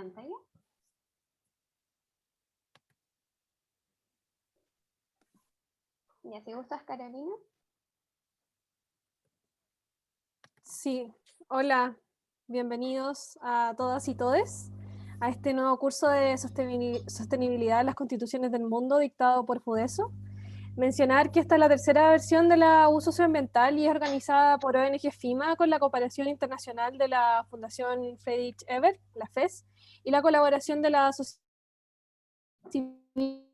pantalla. Ya, si gustas, Carolina. Sí, hola, bienvenidos a todas y todes a este nuevo curso de sostenibilidad de las constituciones del mundo dictado por FUDESO. Mencionar que esta es la tercera versión de la U socioambiental y es organizada por ONG FIMA con la cooperación internacional de la Fundación Friedrich Ebert, la FES, y la colaboración de la Sociedad Civil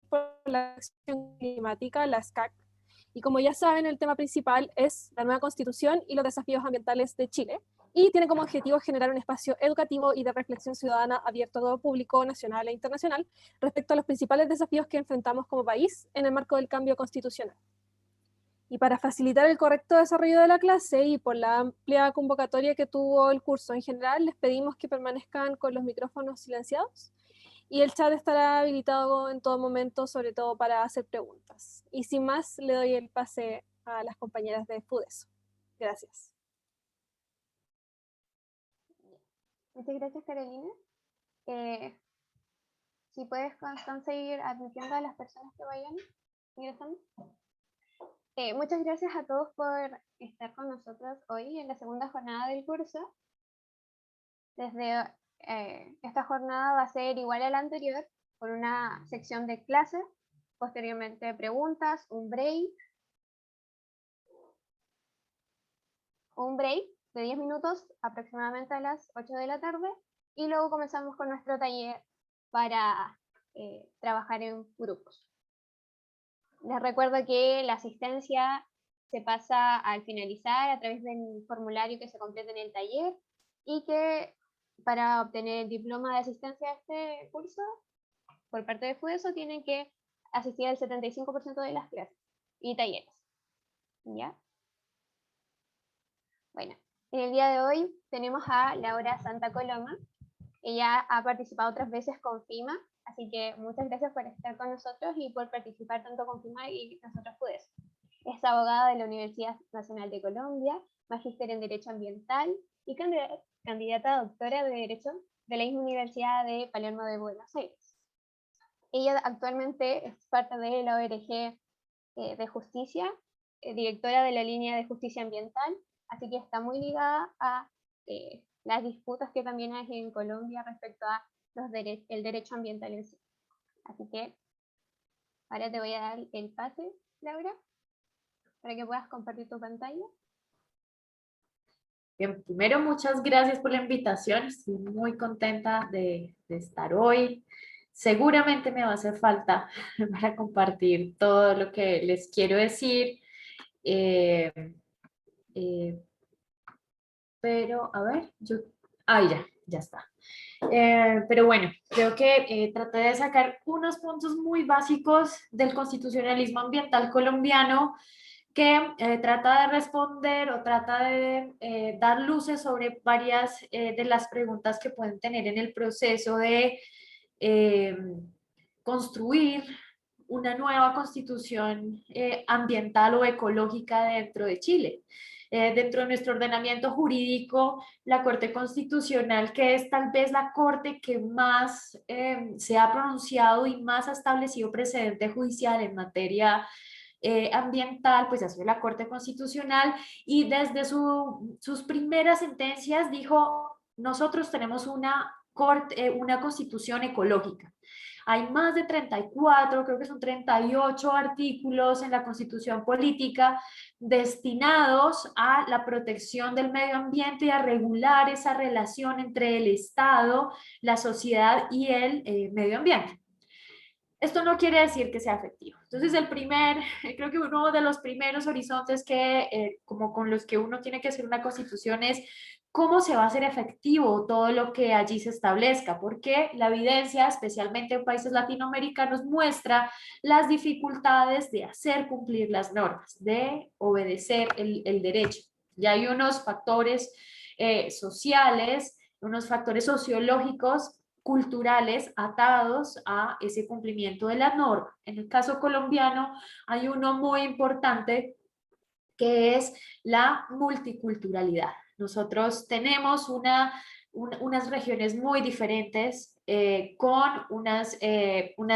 por la Acción Climática, la SCAC. Y como ya saben, el tema principal es la nueva Constitución y los desafíos ambientales de Chile, y tiene como objetivo generar un espacio educativo y de reflexión ciudadana abierto a todo público, nacional e internacional, respecto a los principales desafíos que enfrentamos como país en el marco del cambio constitucional. Y para facilitar el correcto desarrollo de la clase y por la amplia convocatoria que tuvo el curso en general, les pedimos que permanezcan con los micrófonos silenciados y el chat estará habilitado en todo momento, sobre todo para hacer preguntas. Y sin más, le doy el pase a las compañeras de FUDESO. Gracias. Muchas gracias, Carolina. Si puedes conseguir admitiendo a las personas que vayan ingresando. Muchas gracias a todos por estar con nosotros hoy en la segunda jornada del curso. Esta jornada va a ser igual a la anterior, por una sección de clases, posteriormente preguntas, un break de 10 minutos aproximadamente a las 8 de la tarde, y luego comenzamos con nuestro taller para trabajar en grupos. Les recuerdo que la asistencia se pasa al finalizar a través del formulario que se completa en el taller, y que para obtener el diploma de asistencia a este curso por parte de FUDESO tienen que asistir al 75% de las clases y talleres. ¿Ya? Bueno, en el día de hoy tenemos a Laura Santa Coloma. Ella ha participado otras veces con FIMA, así que muchas gracias por estar con nosotros y por participar tanto con FIMA y nosotros FUDESO. Es abogada de la Universidad Nacional de Colombia, magíster en Derecho Ambiental y candidata a doctora de Derecho de la misma Universidad de Palermo de Buenos Aires. Ella actualmente es parte de la ONG de Justicia, directora de la línea de Justicia Ambiental, así que está muy ligada a las disputas que también hay en Colombia respecto a el derecho ambiental en sí. Así que ahora te voy a dar el pase, Laura, para que puedas compartir tu pantalla. Bien, primero, muchas gracias por la invitación. Estoy muy contenta de estar hoy. Seguramente me va a hacer falta para compartir todo lo que les quiero decir. Pero, a ver, ya está. Pero bueno, creo que traté de sacar unos puntos muy básicos del constitucionalismo ambiental colombiano que trata de responder o trata de dar luces sobre varias de las preguntas que pueden tener en el proceso de construir una nueva constitución ambiental o ecológica dentro de Chile. Dentro de nuestro ordenamiento jurídico, la Corte Constitucional, que es tal vez la corte que más se ha pronunciado y más ha establecido precedente judicial en materia ambiental, pues ha sido la Corte Constitucional, y desde sus primeras sentencias dijo: nosotros tenemos una constitución ecológica. Hay más de 34, creo que son 38 artículos en la Constitución política destinados a la protección del medio ambiente y a regular esa relación entre el Estado, la sociedad y el medio ambiente. Esto no quiere decir que sea efectivo. Entonces, creo que uno de los primeros horizontes como con los que uno tiene que hacer una constitución es cómo se va a hacer efectivo todo lo que allí se establezca, porque la evidencia, especialmente en países latinoamericanos, muestra las dificultades de hacer cumplir las normas, de obedecer el derecho. Ya hay unos factores sociales, unos factores sociológicos, culturales atados a ese cumplimiento de la norma. En el caso colombiano hay uno muy importante que es la multiculturalidad. Nosotros tenemos una unas regiones muy diferentes, con unas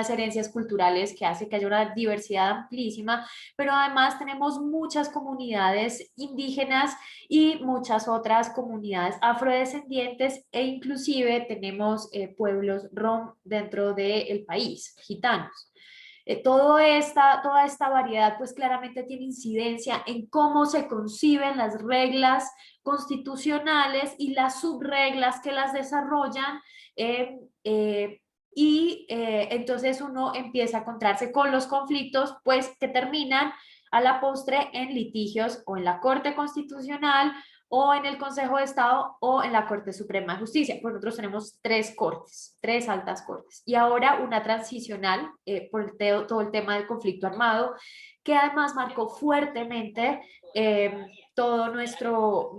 herencias culturales que hace que haya una diversidad amplísima, pero además tenemos muchas comunidades indígenas y muchas otras comunidades afrodescendientes, e inclusive tenemos pueblos rom dentro del país, gitanos. Toda esta variedad pues claramente tiene incidencia en cómo se conciben las reglas constitucionales y las subreglas que las desarrollan, entonces uno empieza a encontrarse con los conflictos pues que terminan a la postre en litigios o en la Corte Constitucional o en el Consejo de Estado o en la Corte Suprema de Justicia. Pues nosotros tenemos 3 cortes, 3 altas cortes, y ahora una transicional por todo el tema del conflicto armado, que además marcó fuertemente todo nuestro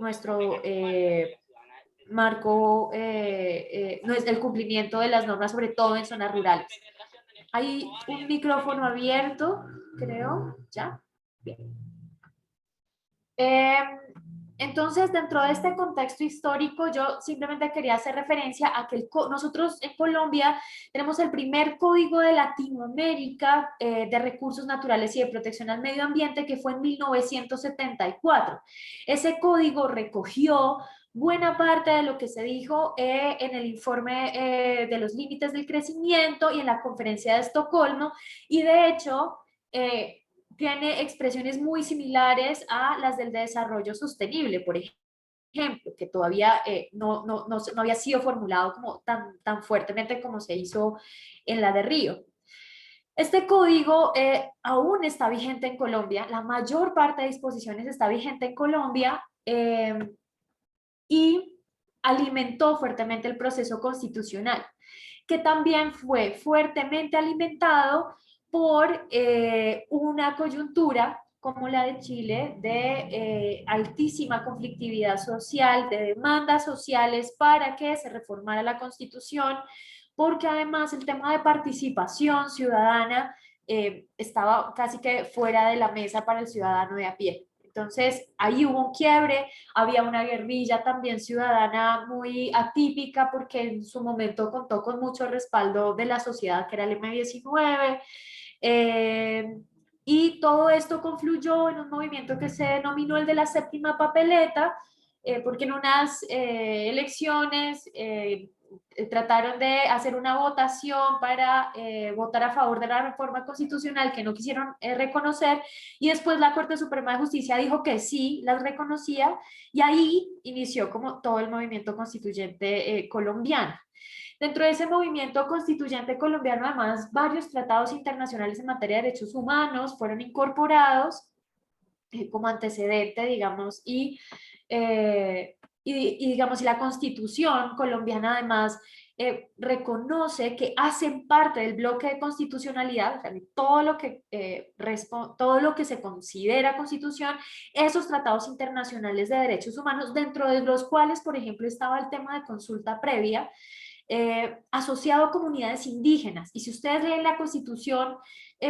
marco el cumplimiento de las normas, sobre todo en zonas rurales. Hay un micrófono abierto, creo, ¿ya? Bien. Entonces, dentro de este contexto histórico, yo simplemente quería hacer referencia a que nosotros en Colombia tenemos el primer código de Latinoamérica de recursos naturales y de protección al medio ambiente, que fue en 1974. Ese código recogió buena parte de lo que se dijo en el informe de los límites del crecimiento y en la conferencia de Estocolmo, y de hecho tiene expresiones muy similares a las del desarrollo sostenible, por ejemplo, que todavía no había sido formulado como tan fuertemente como se hizo en la de Río. Este código aún está vigente en Colombia, la mayor parte de disposiciones está vigente en Colombia, y alimentó fuertemente el proceso constitucional, que también fue fuertemente alimentado por una coyuntura como la de Chile, de altísima conflictividad social, de demandas sociales para que se reformara la Constitución, porque además el tema de participación ciudadana estaba casi que fuera de la mesa para el ciudadano de a pie. Entonces, ahí hubo un quiebre, había una guerrilla también ciudadana muy atípica, porque en su momento contó con mucho respaldo de la sociedad, que era el M-19, y todo esto confluyó en un movimiento que se denominó el de la séptima papeleta, porque en unas elecciones trataron de hacer una votación para votar a favor de la reforma constitucional que no quisieron reconocer, y después la Corte Suprema de Justicia dijo que sí las reconocía, y ahí inició como todo el movimiento constituyente colombiano. Dentro de ese movimiento constituyente colombiano, además, varios tratados internacionales en materia de derechos humanos fueron incorporados como antecedente, digamos, digamos, y la Constitución colombiana además reconoce que hacen parte del bloque de constitucionalidad, o sea, todo lo que se considera constitución, esos tratados internacionales de derechos humanos, dentro de los cuales, por ejemplo, estaba el tema de consulta previa, asociado a comunidades indígenas. Y si ustedes leen la Constitución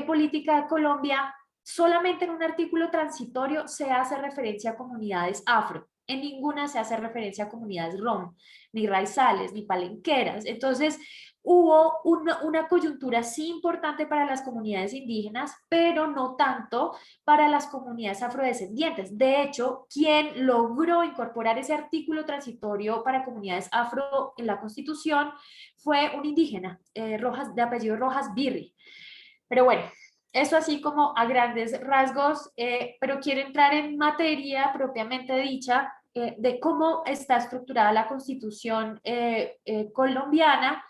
Política de Colombia, solamente en un artículo transitorio se hace referencia a comunidades afro. En ninguna se hace referencia a comunidades rom, ni raizales, ni palenqueras. Entonces, hubo una coyuntura sí importante para las comunidades indígenas, pero no tanto para las comunidades afrodescendientes. De hecho, quien logró incorporar ese artículo transitorio para comunidades afro en la Constitución fue un indígena, de apellido Rojas Birri. Pero bueno, eso así como a grandes rasgos, pero quiero entrar en materia propiamente dicha de cómo está estructurada la Constitución colombiana.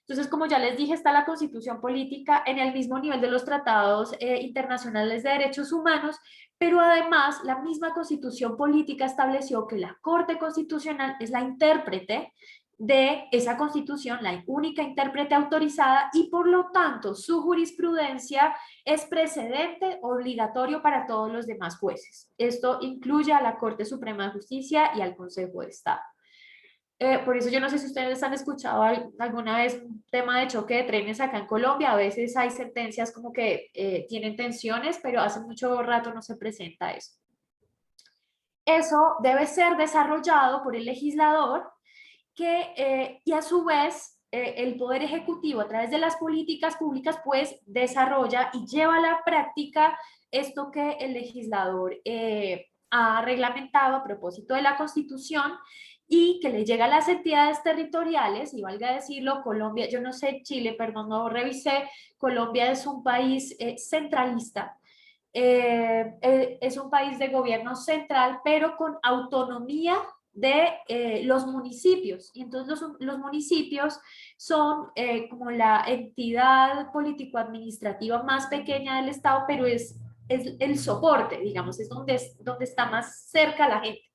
Entonces, como ya les dije, está la Constitución política en el mismo nivel de los tratados internacionales de derechos humanos, pero además la misma Constitución política estableció que la Corte Constitucional es la intérprete de esa Constitución, la única intérprete autorizada, y por lo tanto su jurisprudencia es precedente obligatorio para todos los demás jueces. Esto incluye a la Corte Suprema de Justicia y al Consejo de Estado. Por eso yo no sé si ustedes han escuchado alguna vez un tema de choque de trenes acá en Colombia. A veces hay sentencias como que tienen tensiones, pero hace mucho rato no se presenta eso. Eso debe ser desarrollado por el legislador, y a su vez el Poder Ejecutivo a través de las políticas públicas pues desarrolla y lleva a la práctica esto que el legislador ha reglamentado a propósito de la Constitución y que le llega a las entidades territoriales, y valga decirlo, Colombia, yo no sé, Chile, perdón, no revisé, Colombia es un país centralista, es un país de gobierno central, pero con autonomía de los municipios. Y entonces los municipios son como la entidad político-administrativa más pequeña del Estado, pero es el soporte, digamos, es donde está más cerca la gente.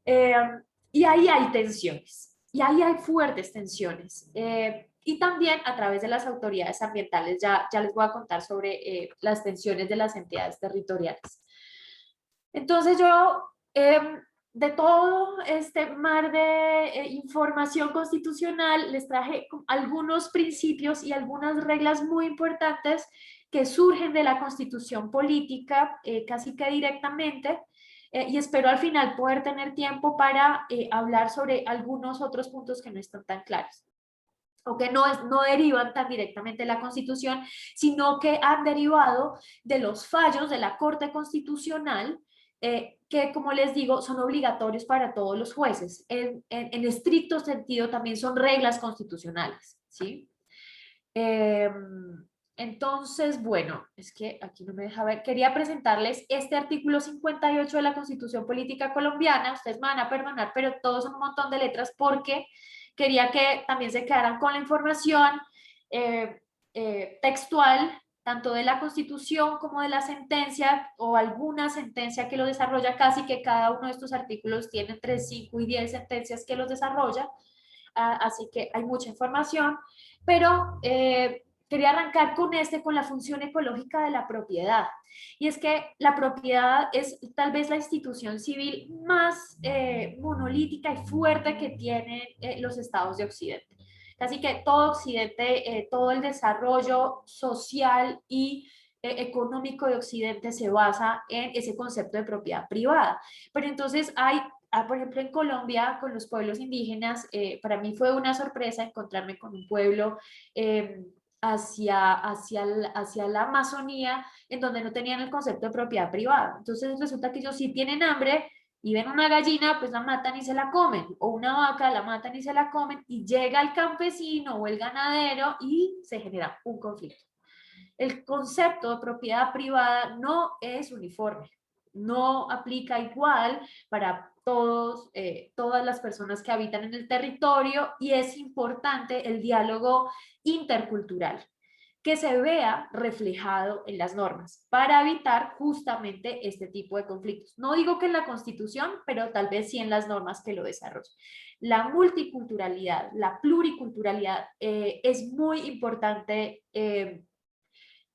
Eh, y ahí hay tensiones, y ahí hay fuertes tensiones. Y también a través de las autoridades ambientales, ya les voy a contar sobre las tensiones de las entidades territoriales. Entonces yo, de todo este mar de información constitucional, les traje algunos principios y algunas reglas muy importantes que surgen de la Constitución política, casi que directamente, y espero al final poder tener tiempo para hablar sobre algunos otros puntos que no están tan claros o que no derivan tan directamente de la Constitución, sino que han derivado de los fallos de la Corte Constitucional, que, como les digo, son obligatorios para todos los jueces. En estricto sentido, también son reglas constitucionales, ¿sí? Entonces, bueno, es que aquí no me deja ver. Quería presentarles este artículo 58 de la Constitución Política Colombiana. Ustedes me van a perdonar, pero todos son un montón de letras porque quería que también se quedaran con la información textual, tanto de la Constitución como de la sentencia o alguna sentencia que lo desarrolla. Casi que cada uno de estos artículos tiene entre 5 y 10 sentencias que los desarrolla, así que hay mucha información, pero quería arrancar con la función ecológica de la propiedad. Y es que la propiedad es tal vez la institución civil más monolítica y fuerte que tienen los estados de Occidente. Casi que todo Occidente, todo el desarrollo social y económico de Occidente se basa en ese concepto de propiedad privada. Pero entonces hay por ejemplo, en Colombia, con los pueblos indígenas, para mí fue una sorpresa encontrarme con un pueblo hacia la Amazonía, en donde no tenían el concepto de propiedad privada. Entonces resulta que ellos sí tienen hambre y ven una gallina, pues la matan y se la comen, o una vaca, la matan y se la comen, y llega el campesino o el ganadero y se genera un conflicto. El concepto de propiedad privada no es uniforme, no aplica igual para todas las personas que habitan en el territorio, y es importante el diálogo intercultural que se vea reflejado en las normas para evitar justamente este tipo de conflictos. No digo que en la Constitución, pero tal vez sí en las normas que lo desarrollan. La multiculturalidad, la pluriculturalidad es muy importante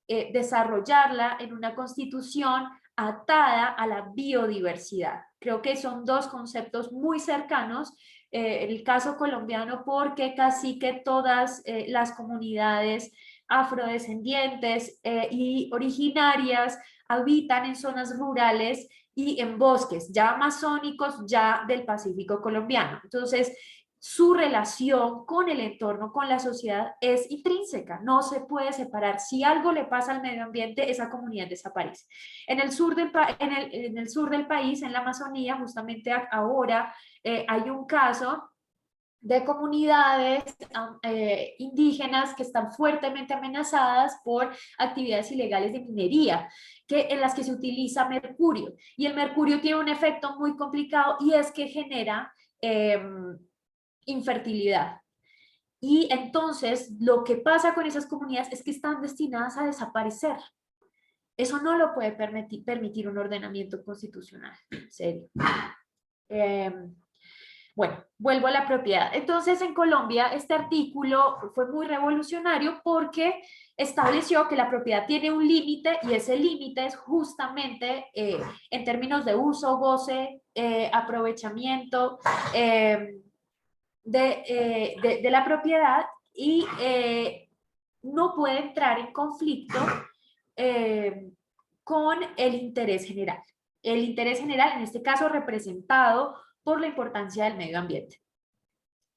desarrollarla en una Constitución atada a la biodiversidad. Creo que son dos conceptos muy cercanos en el caso colombiano, porque casi que todas las comunidades afrodescendientes y originarias habitan en zonas rurales y en bosques ya amazónicos, ya del Pacífico colombiano. Entonces, su relación con el entorno, con la sociedad, es intrínseca, no se puede separar. Si algo le pasa al medio ambiente, esa comunidad desaparece. En el sur del país, en la Amazonía, justamente ahora hay un caso de comunidades indígenas que están fuertemente amenazadas por actividades ilegales de minería, en las que se utiliza mercurio. Y el mercurio tiene un efecto muy complicado, y es que genera infertilidad. Y entonces lo que pasa con esas comunidades es que están destinadas a desaparecer. Eso no lo puede permitir un ordenamiento constitucional, en serio. Bueno, vuelvo a la propiedad. Entonces, en Colombia, este artículo fue muy revolucionario porque estableció que la propiedad tiene un límite, y ese límite es justamente en términos de uso, goce, aprovechamiento, de la propiedad, y no puede entrar en conflicto con el interés general. El interés general, en este caso, representado por la importancia del medio ambiente.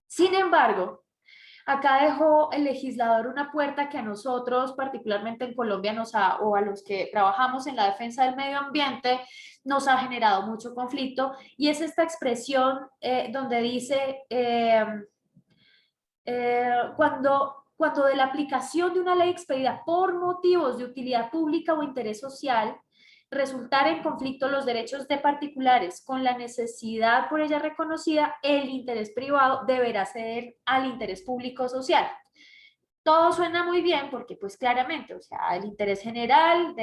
Sin embargo, acá dejó el legislador una puerta que a nosotros, particularmente en Colombia, o a los que trabajamos en la defensa del medio ambiente, nos ha generado mucho conflicto, y es esta expresión donde dice, cuando de la aplicación de una ley expedida por motivos de utilidad pública o interés social, resultar en conflicto los derechos de particulares con la necesidad por ella reconocida, el interés privado deberá ceder al interés público social. Todo suena muy bien porque pues claramente, o sea, el interés general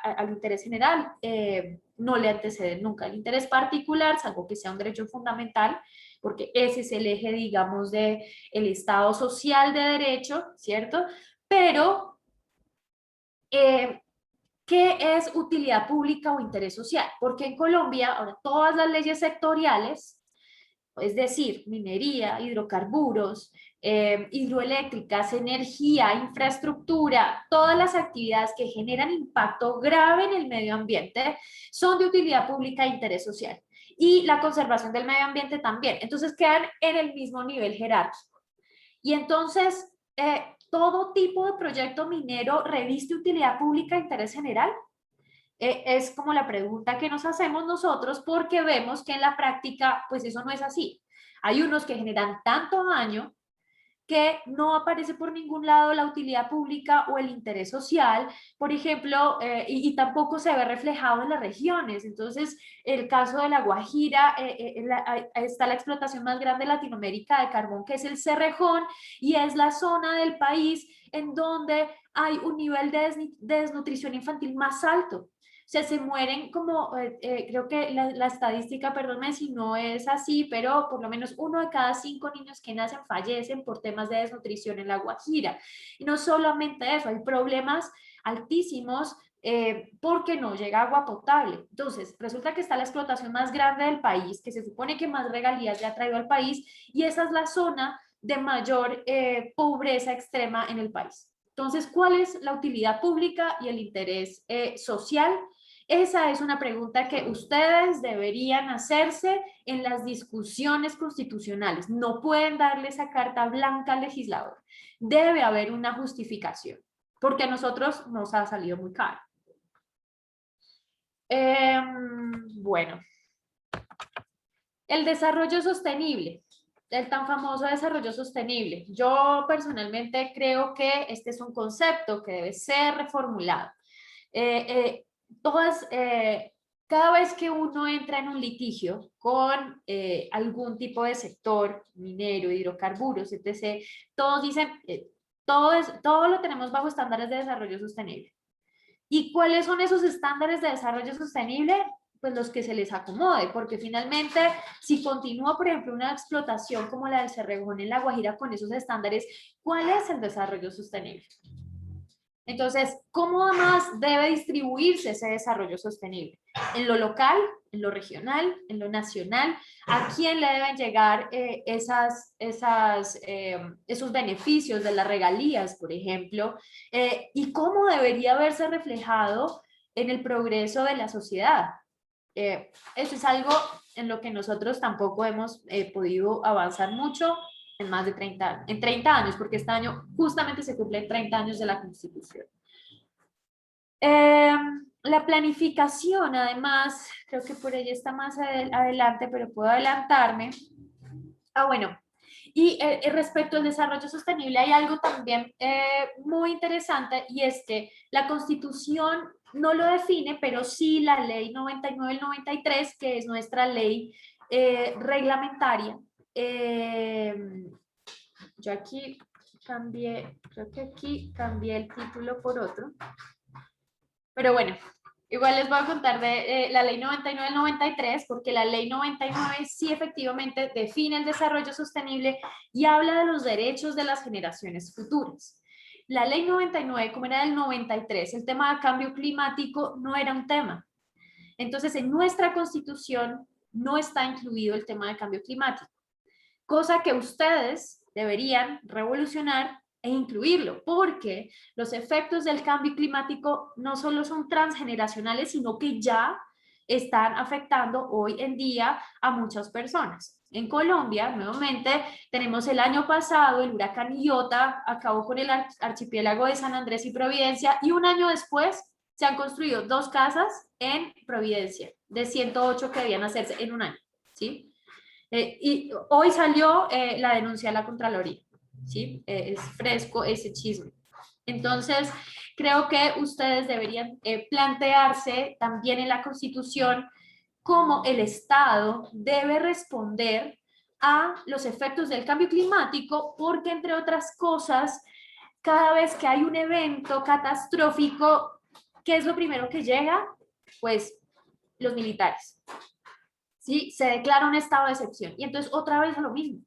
al interés general no le antecede nunca el interés particular, salvo que sea un derecho fundamental, porque ese es el eje, digamos, del Estado social de derecho, ¿cierto? Pero ¿qué es utilidad pública o interés social? Porque en Colombia, ahora, todas las leyes sectoriales, es decir, minería, hidrocarburos, hidroeléctricas, energía, infraestructura, todas las actividades que generan impacto grave en el medio ambiente son de utilidad pública e interés social. Y la conservación del medio ambiente también. Entonces quedan en el mismo nivel jerárquico. Y entonces, todo tipo de proyecto minero reviste utilidad pública e interés general. Es como la pregunta que nos hacemos nosotros, porque vemos que en la práctica pues eso no es así. Hay unos que generan tanto daño que no aparece por ningún lado la utilidad pública o el interés social, por ejemplo, y tampoco se ve reflejado en las regiones. Entonces, el caso de La Guajira, está la explotación más grande de Latinoamérica de carbón, que es el Cerrejón, y es la zona del país en donde hay un nivel de desnutrición infantil más alto. O sea, se mueren como, creo que la estadística, perdónme si no es así, pero por lo menos 1 de cada 5 niños que nacen fallecen por temas de desnutrición en La Guajira. Y no solamente eso, hay problemas altísimos porque no llega agua potable. Entonces, resulta que está la explotación más grande del país, que se supone que más regalías le ha traído al país, y esa es la zona de mayor pobreza extrema en el país. Entonces, ¿cuál es la utilidad pública y el interés social? Esa es una pregunta que ustedes deberían hacerse en las discusiones constitucionales. No pueden darle esa carta blanca al legislador. Debe haber una justificación, porque a nosotros nos ha salido muy caro. Bueno, el desarrollo sostenible. El tan famoso desarrollo sostenible. Yo personalmente creo que este es un concepto que debe ser reformulado. Cada vez que uno entra en un litigio con algún tipo de sector, minero, hidrocarburos, etc., todos dicen, todo lo tenemos bajo estándares de desarrollo sostenible. ¿Y cuáles son esos estándares de desarrollo sostenible? Pues los que se les acomode, porque finalmente si continúa, por ejemplo, una explotación como la del Cerrejón en La Guajira con esos estándares, ¿cuál es el desarrollo sostenible? Entonces, ¿cómo más debe distribuirse ese desarrollo sostenible? ¿En lo local, en lo regional, en lo nacional? ¿A quién le deben llegar esos beneficios de las regalías, por ejemplo? ¿Y cómo debería verse reflejado en el progreso de la sociedad? Eso es algo en lo que nosotros tampoco hemos podido avanzar mucho en más de 30 años, porque este año justamente se cumplen 30 años de la Constitución. La planificación, además, creo que por ella está más adelante, pero puedo adelantarme. Bueno, y respecto al desarrollo sostenible hay algo también muy interesante, y es que la Constitución no lo define, pero sí la Ley 99 del 93, que es nuestra ley reglamentaria. Yo aquí cambié, creo que aquí cambié el título por otro. Pero bueno, igual les voy a contar de la Ley 99 del 93, porque la Ley 99 sí efectivamente define el desarrollo sostenible y habla de los derechos de las generaciones futuras. La Ley 99, como era del 93, el tema de cambio climático no era un tema. Entonces, en nuestra Constitución no está incluido el tema de cambio climático, cosa que ustedes deberían revolucionar e incluirlo, porque los efectos del cambio climático no solo son transgeneracionales, sino que ya están afectando hoy en día a muchas personas. En Colombia, nuevamente, tenemos el año pasado el huracán Iota, acabó con el archipiélago de San Andrés y Providencia, y un año después se han construido 2 casas en Providencia, de 108 que debían hacerse en un año, ¿sí? Y hoy salió la denuncia de la Contraloría, ¿sí? Es fresco ese chisme. Entonces, creo que ustedes deberían plantearse también en la Constitución cómo el Estado debe responder a los efectos del cambio climático, porque entre otras cosas, cada vez que hay un evento catastrófico, ¿qué es lo primero que llega? Pues los militares. ¿Sí? Se declara un estado de excepción y entonces otra vez lo mismo.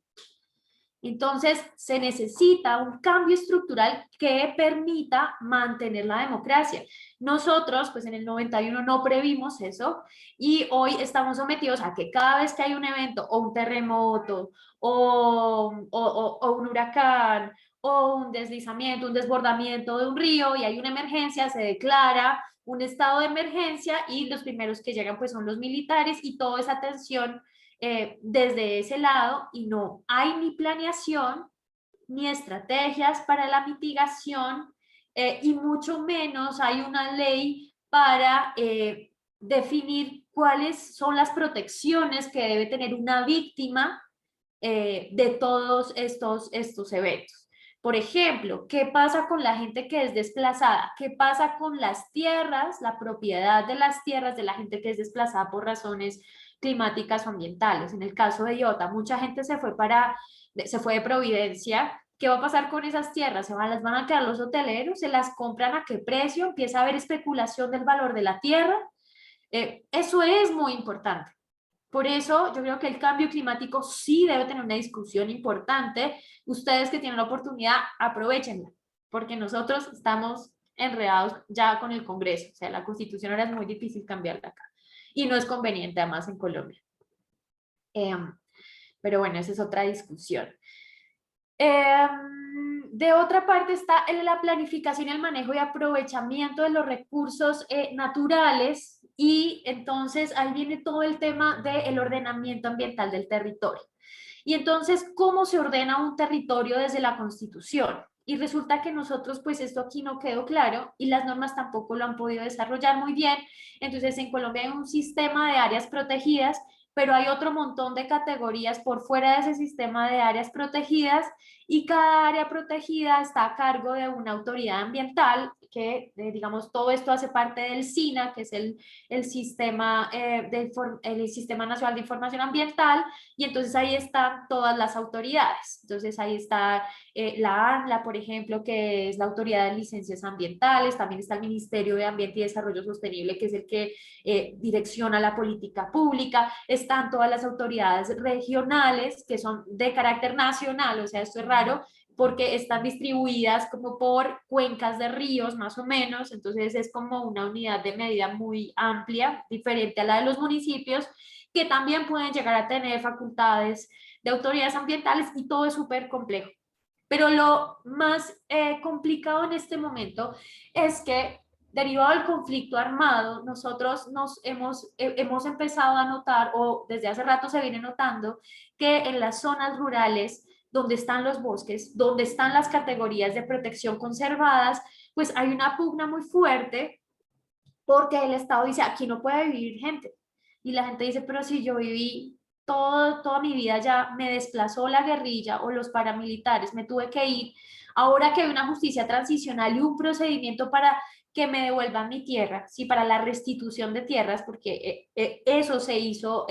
Entonces, se necesita un cambio estructural que permita mantener la democracia. Nosotros, pues en el 91 no previmos eso y hoy estamos sometidos a que cada vez que hay un evento o un terremoto o un huracán o un deslizamiento, un desbordamiento de un río y hay una emergencia, se declara un estado de emergencia y los primeros que llegan pues son los militares y toda esa tensión desde ese lado, y no hay ni planeación ni estrategias para la mitigación y mucho menos hay una ley para definir cuáles son las protecciones que debe tener una víctima de todos estos eventos. Por ejemplo, ¿qué pasa con la gente que es desplazada? ¿Qué pasa con las tierras, la propiedad de las tierras de la gente que es desplazada por razones climáticas o ambientales? En el caso de Iota, mucha gente se fue de Providencia. ¿Qué va a pasar con esas tierras? ¿Las van a quedar los hoteleros? ¿Se las compran a qué precio? ¿Empieza a haber especulación del valor de la tierra? Eso es muy importante. Por eso yo creo que el cambio climático sí debe tener una discusión importante. Ustedes que tienen la oportunidad, aprovechenla, porque nosotros estamos enredados ya con el Congreso. O sea, la Constitución ahora es muy difícil cambiarla acá. Y no es conveniente además en Colombia. Pero bueno, esa es otra discusión. De otra parte está la planificación y el manejo y aprovechamiento de los recursos naturales, y entonces ahí viene todo el tema del ordenamiento ambiental del territorio. Y entonces, ¿cómo se ordena un territorio desde la Constitución? Y resulta que nosotros, pues esto aquí no quedó claro y las normas tampoco lo han podido desarrollar muy bien. Entonces, en Colombia hay un sistema de áreas protegidas, pero hay otro montón de categorías por fuera de ese sistema de áreas protegidas, y cada área protegida está a cargo de una autoridad ambiental que, digamos, todo esto hace parte del SINA, que es el Sistema Nacional de Información Ambiental, y entonces ahí están todas las autoridades. Entonces ahí está la ANLA, por ejemplo, que es la Autoridad de Licencias Ambientales, también está el Ministerio de Ambiente y Desarrollo Sostenible, que es el que direcciona la política pública, están todas las autoridades regionales, que son de carácter nacional, o sea, esto es raro, porque están distribuidas como por cuencas de ríos, más o menos, entonces es como una unidad de medida muy amplia, diferente a la de los municipios, que también pueden llegar a tener facultades de autoridades ambientales, y todo es súper complejo. Pero lo más complicado en este momento es que, derivado del conflicto armado, nosotros hemos empezado a notar, o desde hace rato se viene notando, que en las zonas rurales, donde están los bosques, donde están las categorías de protección conservadas, pues hay una pugna muy fuerte, porque el Estado dice, aquí no puede vivir gente. Y la gente dice, pero si yo viví toda mi vida ya, me desplazó la guerrilla o los paramilitares, me tuve que ir, ahora que hay una justicia transicional y un procedimiento para que me devuelvan mi tierra, sí, para la restitución de tierras, porque eso se hizo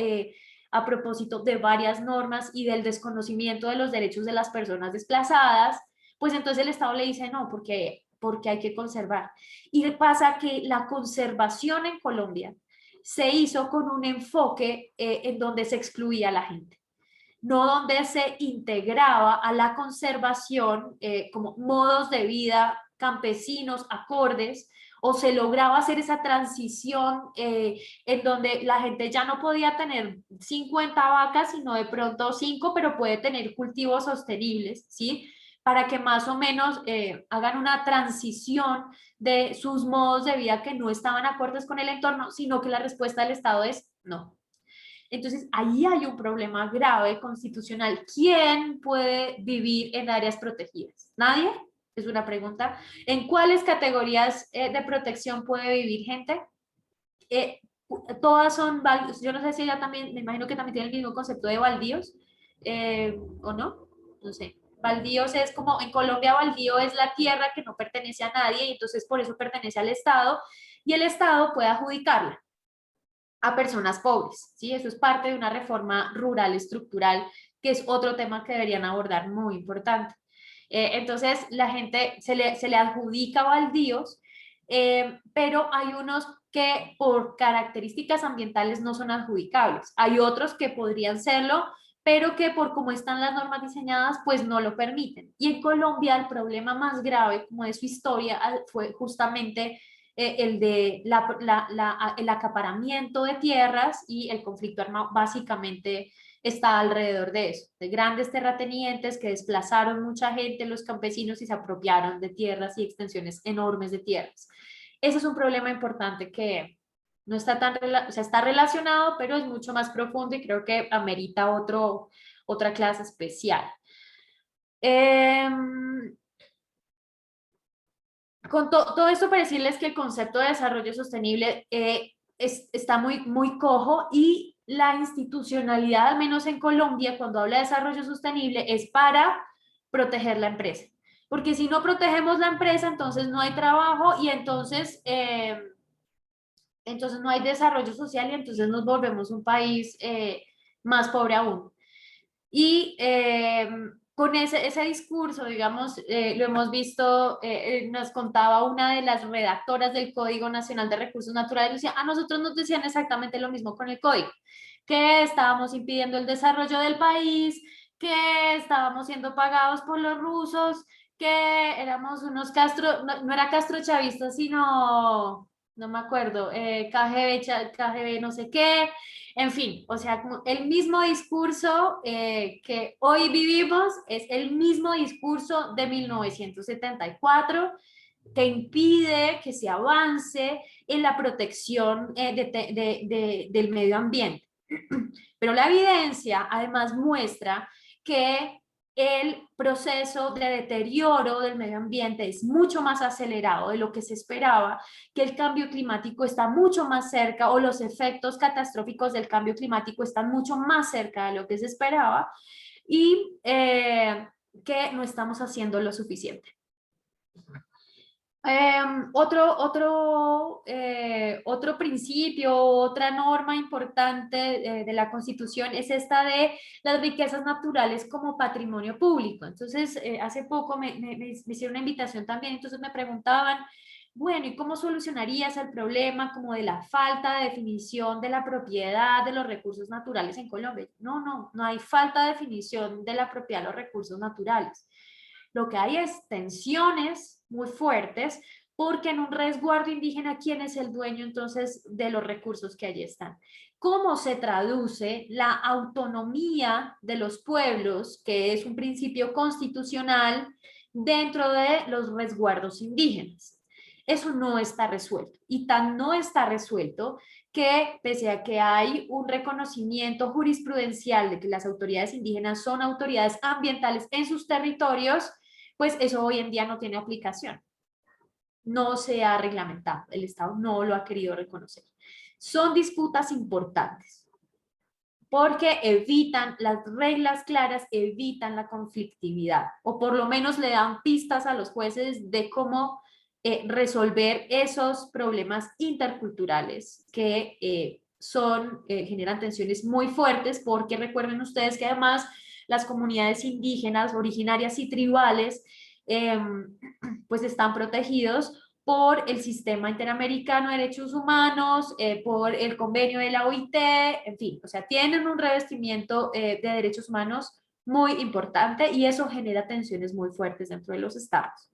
a propósito de varias normas y del desconocimiento de los derechos de las personas desplazadas, pues entonces el Estado le dice no, porque hay que conservar. Y pasa que la conservación en Colombia se hizo con un enfoque en donde se excluía a la gente, no donde se integraba a la conservación como modos de vida campesinos, acordes, o se lograba hacer esa transición en donde la gente ya no podía tener 50 vacas, sino de pronto 5, pero puede tener cultivos sostenibles, ¿sí? para que más o menos hagan una transición de sus modos de vida que no estaban acordes con el entorno, sino que la respuesta del Estado es no. Entonces, ahí hay un problema grave constitucional. ¿Quién puede vivir en áreas protegidas? ¿Nadie? Es una pregunta. ¿En cuáles categorías de protección puede vivir gente? Todas son, yo no sé si ella también, me imagino que también tiene el mismo concepto de baldíos, ¿o no? No sé. Baldíos es como, en Colombia baldío es la tierra que no pertenece a nadie y entonces por eso pertenece al Estado y el Estado puede adjudicarla a personas pobres, ¿sí? Eso es parte de una reforma rural estructural, que es otro tema que deberían abordar muy importante. Entonces, la gente se le adjudica baldíos, pero hay unos que por características ambientales no son adjudicables. Hay otros que podrían serlo, pero que por cómo están las normas diseñadas, pues no lo permiten. Y en Colombia el problema más grave, como de su historia, fue justamente el de el acaparamiento de tierras y el conflicto armado básicamente está alrededor de eso, de grandes terratenientes que desplazaron mucha gente, los campesinos, y se apropiaron de tierras y extensiones enormes de tierras. Ese es un problema importante que no está tan, o sea, está relacionado, pero es mucho más profundo y creo que amerita otra clase especial. Con todo esto para decirles que el concepto de desarrollo sostenible está muy cojo y la institucionalidad, al menos en Colombia, cuando habla de desarrollo sostenible, es para proteger la empresa. Porque si no protegemos la empresa, entonces no hay trabajo y entonces no hay desarrollo social y entonces nos volvemos un país más pobre aún. Y con ese discurso, digamos, lo hemos visto, nos contaba una de las redactoras del Código Nacional de Recursos Naturales, decía, a nosotros nos decían exactamente lo mismo con el código, que estábamos impidiendo el desarrollo del país, que estábamos siendo pagados por los rusos, que éramos unos no era castrochavistas, sino, no me acuerdo, KGB no sé qué, en fin, o sea, como el mismo discurso que hoy vivimos es el mismo discurso de 1974 que impide que se avance en la protección del medio ambiente. Pero la evidencia además muestra que el proceso de deterioro del medio ambiente es mucho más acelerado de lo que se esperaba, que el cambio climático está mucho más cerca o los efectos catastróficos del cambio climático están mucho más cerca de lo que se esperaba y que no estamos haciendo lo suficiente. Otro principio, otra norma importante de la Constitución es esta de las riquezas naturales como patrimonio público. Entonces, hace poco me hicieron una invitación también, entonces me preguntaban, bueno, ¿y cómo solucionarías el problema como de la falta de definición de la propiedad de los recursos naturales en Colombia? No hay falta de definición de la propiedad de los recursos naturales. Lo que hay es tensiones muy fuertes porque en un resguardo indígena, ¿quién es el dueño entonces de los recursos que allí están? ¿Cómo se traduce la autonomía de los pueblos, que es un principio constitucional, dentro de los resguardos indígenas? Eso no está resuelto y tan no está resuelto que pese a que hay un reconocimiento jurisprudencial de que las autoridades indígenas son autoridades ambientales en sus territorios, pues eso hoy en día no tiene aplicación. No se ha reglamentado, el Estado no lo ha querido reconocer. Son disputas importantes porque evitan las reglas claras, evitan la conflictividad o por lo menos le dan pistas a los jueces de cómo resolver esos problemas interculturales que generan tensiones muy fuertes porque recuerden ustedes que además las comunidades indígenas, originarias y tribales pues están protegidos por el Sistema Interamericano de Derechos Humanos, por el convenio de la OIT, en fin, o sea, tienen un revestimiento de derechos humanos muy importante y eso genera tensiones muy fuertes dentro de los estados.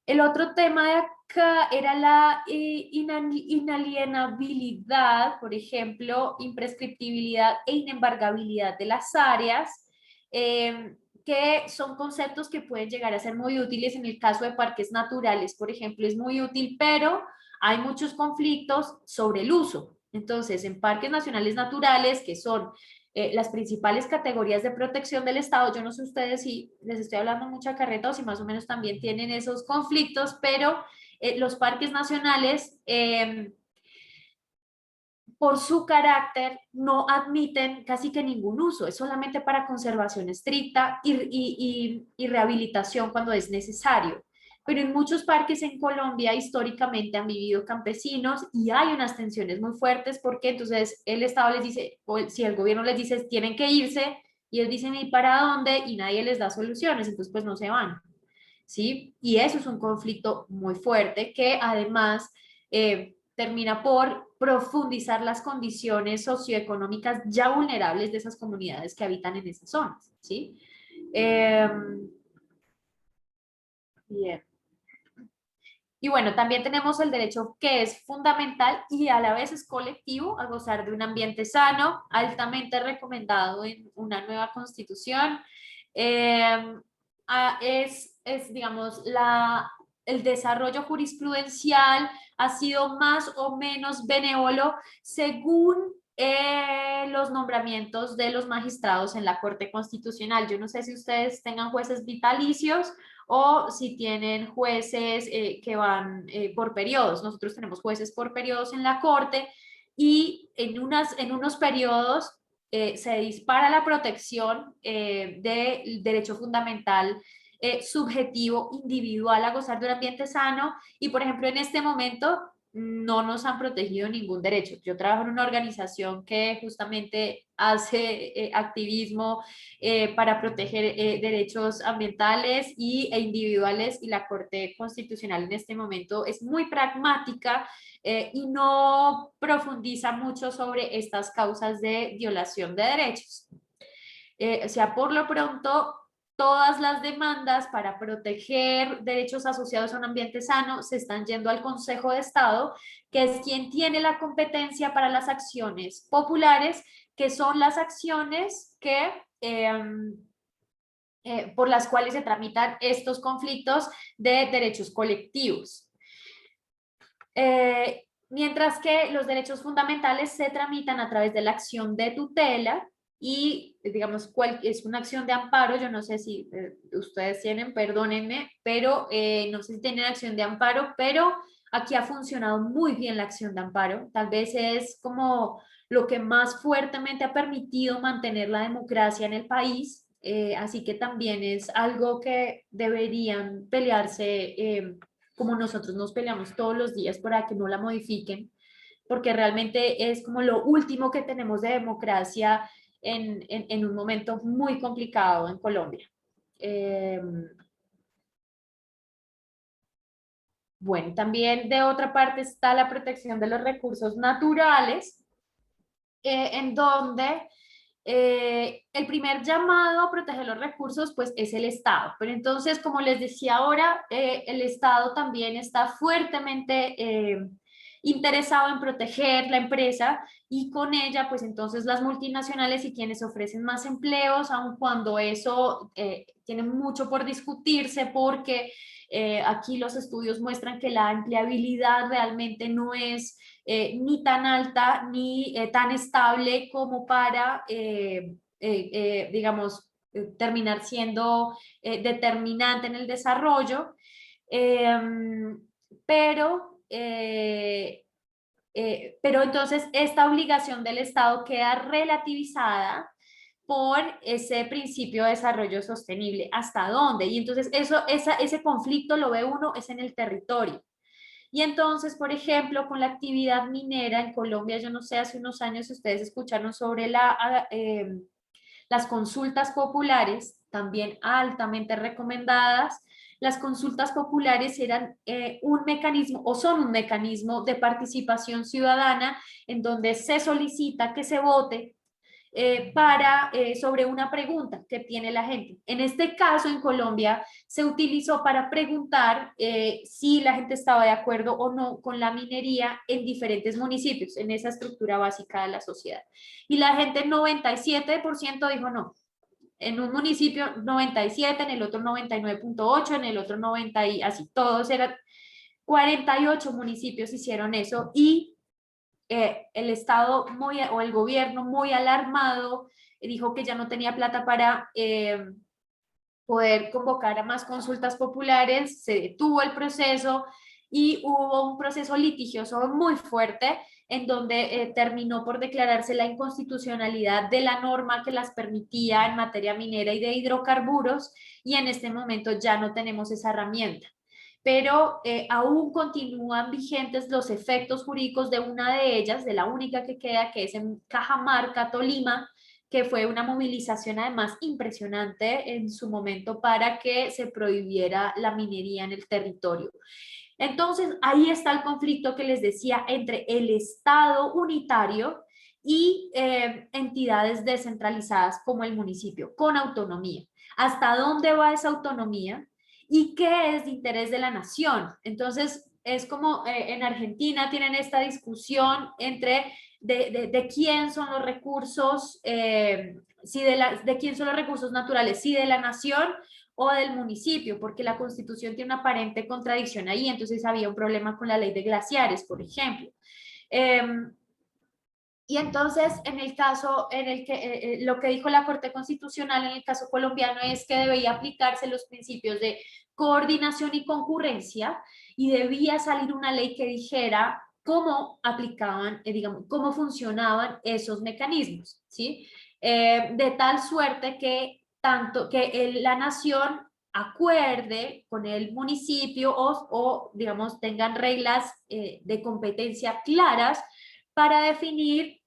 El otro tema de acá era la inalienabilidad, por ejemplo, imprescriptibilidad e inembargabilidad de las áreas, que son conceptos que pueden llegar a ser muy útiles en el caso de parques naturales, por ejemplo, es muy útil, pero hay muchos conflictos sobre el uso. Entonces, en parques nacionales naturales, que son las principales categorías de protección del Estado, yo no sé ustedes si les estoy hablando mucha carreta o si más o menos también tienen esos conflictos, pero los parques nacionales por su carácter, no admiten casi que ningún uso, es solamente para conservación estricta y rehabilitación cuando es necesario. Pero en muchos parques en Colombia históricamente han vivido campesinos y hay unas tensiones muy fuertes porque entonces el Estado les dice, o si el gobierno les dice tienen que irse, y ellos dicen ¿y para dónde? Y nadie les da soluciones, entonces pues no se van. ¿Sí? Y eso es un conflicto muy fuerte que además termina por profundizar las condiciones socioeconómicas ya vulnerables de esas comunidades que habitan en esas zonas, ¿sí? Bien. Y bueno, también tenemos el derecho que es fundamental y a la vez es colectivo a gozar de un ambiente sano, altamente recomendado en una nueva constitución. Digamos, el desarrollo jurisprudencial ha sido más o menos benévolo según los nombramientos de los magistrados en la Corte Constitucional. Yo no sé si ustedes tengan jueces vitalicios o si tienen jueces que van por periodos. Nosotros tenemos jueces por periodos en la Corte y en unos periodos se dispara la protección del derecho fundamental subjetivo, individual a gozar de un ambiente sano y, por ejemplo, en este momento no nos han protegido ningún derecho. Yo trabajo en una organización que justamente hace activismo para proteger derechos ambientales e individuales y la Corte Constitucional en este momento es muy pragmática y no profundiza mucho sobre estas causas de violación de derechos. O sea, por lo pronto, todas las demandas para proteger derechos asociados a un ambiente sano se están yendo al Consejo de Estado, que es quien tiene la competencia para las acciones populares, que son las acciones que por las cuales se tramitan estos conflictos de derechos colectivos. Mientras que los derechos fundamentales se tramitan a través de la acción de tutela y, digamos, es una acción de amparo. Yo no sé si ustedes tienen, perdónenme, pero no sé si tienen acción de amparo, pero aquí ha funcionado muy bien la acción de amparo. Tal vez es como lo que más fuertemente ha permitido mantener la democracia en el país. Así que también es algo que deberían pelearse como nosotros nos peleamos todos los días para que no la modifiquen, porque realmente es como lo último que tenemos de democracia en un momento muy complicado en Colombia. Bueno, también de otra parte está la protección de los recursos naturales, en donde el primer llamado a proteger los recursos pues es el Estado, pero entonces como les decía ahora, el Estado también está fuertemente interesado en proteger la empresa y con ella pues entonces las multinacionales y quienes ofrecen más empleos, aun cuando eso tiene mucho por discutirse porque aquí los estudios muestran que la empleabilidad realmente no es ni tan alta ni tan estable como para, digamos, terminar siendo determinante en el desarrollo, pero, pero entonces esta obligación del Estado queda relativizada por ese principio de desarrollo sostenible. ¿Hasta dónde? Y entonces ese conflicto lo ve uno es en el territorio. Y entonces, por ejemplo, con la actividad minera en Colombia, yo no sé, hace unos años ustedes escucharon sobre las consultas populares, también altamente recomendadas. Las consultas populares eran un mecanismo o son un mecanismo de participación ciudadana en donde se solicita que se vote sobre una pregunta que tiene la gente. En este caso, en Colombia, se utilizó para preguntar si la gente estaba de acuerdo o no con la minería en diferentes municipios, en esa estructura básica de la sociedad. Y la gente, 97% dijo no. en un municipio 97, en el otro 99.8, en el otro 90 y así, todos eran 48 municipios hicieron eso y el Estado o el gobierno muy alarmado dijo que ya no tenía plata para poder convocar a más consultas populares, se detuvo el proceso y hubo un proceso litigioso muy fuerte en donde terminó por declararse la inconstitucionalidad de la norma que las permitía en materia minera y de hidrocarburos, y en este momento ya no tenemos esa herramienta. Pero aún continúan vigentes los efectos jurídicos de una de ellas, de la única que queda, que es en Cajamarca, Tolima, que fue una movilización además impresionante en su momento para que se prohibiera la minería en el territorio. Entonces, ahí está el conflicto que les decía entre el Estado unitario y entidades descentralizadas como el municipio, con autonomía. ¿Hasta dónde va esa autonomía? ¿Y qué es de interés de la nación? Entonces, es como en Argentina tienen esta discusión entre de quién son los recursos, si de quién son los recursos naturales, si de la nación o del municipio, porque la Constitución tiene una aparente contradicción ahí, entonces había un problema con la ley de glaciares, por ejemplo. Y entonces, en el caso en el que lo que dijo la Corte Constitucional en el caso colombiano es que debía aplicarse los principios de coordinación y concurrencia y debía salir una ley que dijera cómo aplicaban, digamos, cómo funcionaban esos mecanismos, ¿sí? De tal suerte que tanto que la nación acuerde con el municipio o digamos, tengan reglas de competencia claras para definir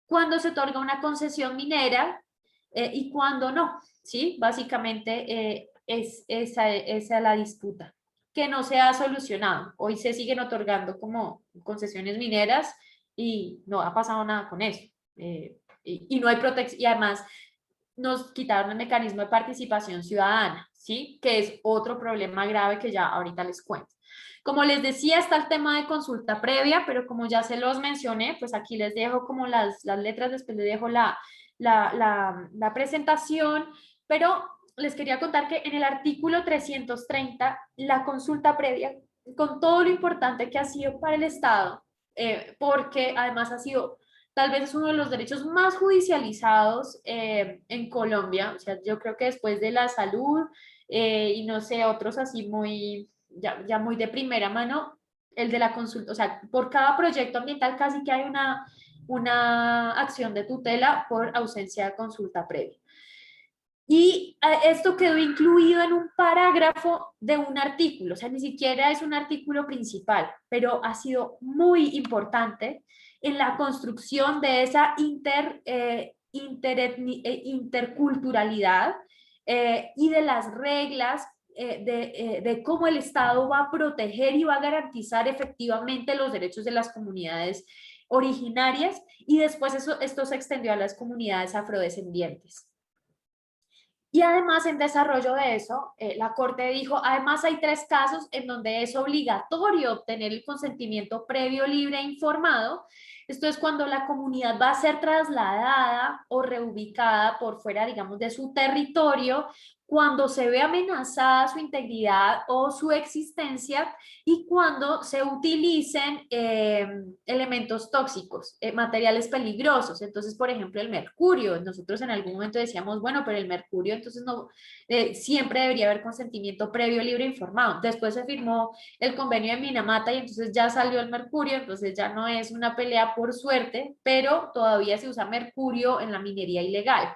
cuándo se otorga una concesión minera y cuándo no, ¿sí? Básicamente es esa la disputa que no se ha solucionado. Hoy se siguen otorgando como concesiones mineras y no ha pasado nada con eso. Y no hay protección, y además nos quitaron el mecanismo de participación ciudadana, ¿sí? Que es otro problema grave que ya ahorita les cuento. Como les decía, está el tema de consulta previa, pero como ya se los mencioné, pues aquí les dejo como las letras, después les dejo la presentación, pero les quería contar que en el artículo 330, la consulta previa, con todo lo importante que ha sido para el Estado, porque además ha sido tal vez es uno de los derechos más judicializados en Colombia, o sea, yo creo que después de la salud y no sé, otros así muy, ya muy de primera mano, el de la consulta, o sea, por cada proyecto ambiental casi que hay una acción de tutela por ausencia de consulta previa. Y esto quedó incluido en un parágrafo de un artículo, o sea, ni siquiera es un artículo principal, pero ha sido muy importante en la construcción de esa interculturalidad y de las reglas de cómo el Estado va a proteger y va a garantizar efectivamente los derechos de las comunidades originarias, y después esto se extendió a las comunidades afrodescendientes. Y además, en desarrollo de eso, la Corte dijo, además hay 3 casos en donde es obligatorio obtener el consentimiento previo, libre e informado. Esto es cuando la comunidad va a ser trasladada o reubicada por fuera, digamos, de su territorio, cuando se ve amenazada su integridad o su existencia y cuando se utilicen elementos tóxicos, materiales peligrosos. Entonces, por ejemplo, el mercurio. Nosotros en algún momento decíamos, bueno, pero el mercurio, entonces no, siempre debería haber consentimiento previo, libre e informado. Después se firmó el convenio de Minamata y entonces ya salió el mercurio, entonces ya no es una pelea por suerte, pero todavía se usa mercurio en la minería ilegal.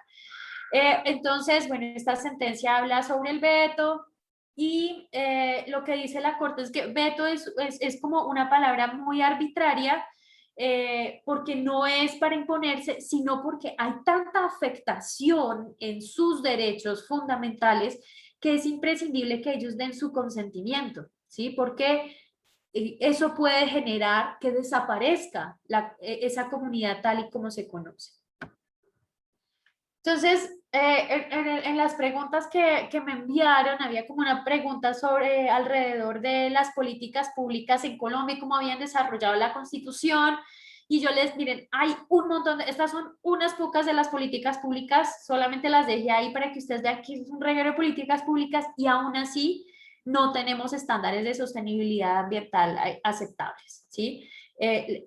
Entonces, bueno, esta sentencia habla sobre el veto y lo que dice la Corte es que veto es como una palabra muy arbitraria porque no es para imponerse, sino porque hay tanta afectación en sus derechos fundamentales que es imprescindible que ellos den su consentimiento, ¿sí? Porque eso puede generar que desaparezca esa comunidad tal y como se conoce. Entonces, en las preguntas que me enviaron, había como una pregunta sobre alrededor de las políticas públicas en Colombia y cómo habían desarrollado la Constitución. y yo les, miren, hay un montón estas son unas pocas de las políticas públicas, solamente las dejé ahí para que ustedes vean que es un reguero de políticas públicas y aún así no tenemos estándares de sostenibilidad ambiental aceptables, ¿sí?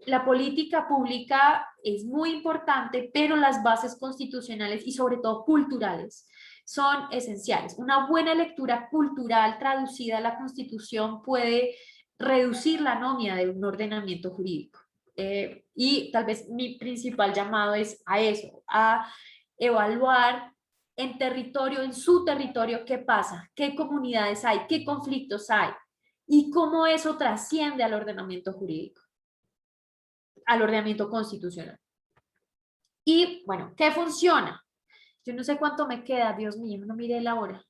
La política pública es muy importante, pero las bases constitucionales y sobre todo culturales son esenciales. Una buena lectura cultural traducida a la Constitución puede reducir la anomia de un ordenamiento jurídico. Y tal vez mi principal llamado es a eso, a evaluar en territorio, en su territorio, qué pasa, qué comunidades hay, qué conflictos hay y cómo eso trasciende al ordenamiento jurídico, al ordenamiento constitucional. Y bueno, ¿qué funciona? Yo no sé cuánto me queda, Dios mío, no mire la hora.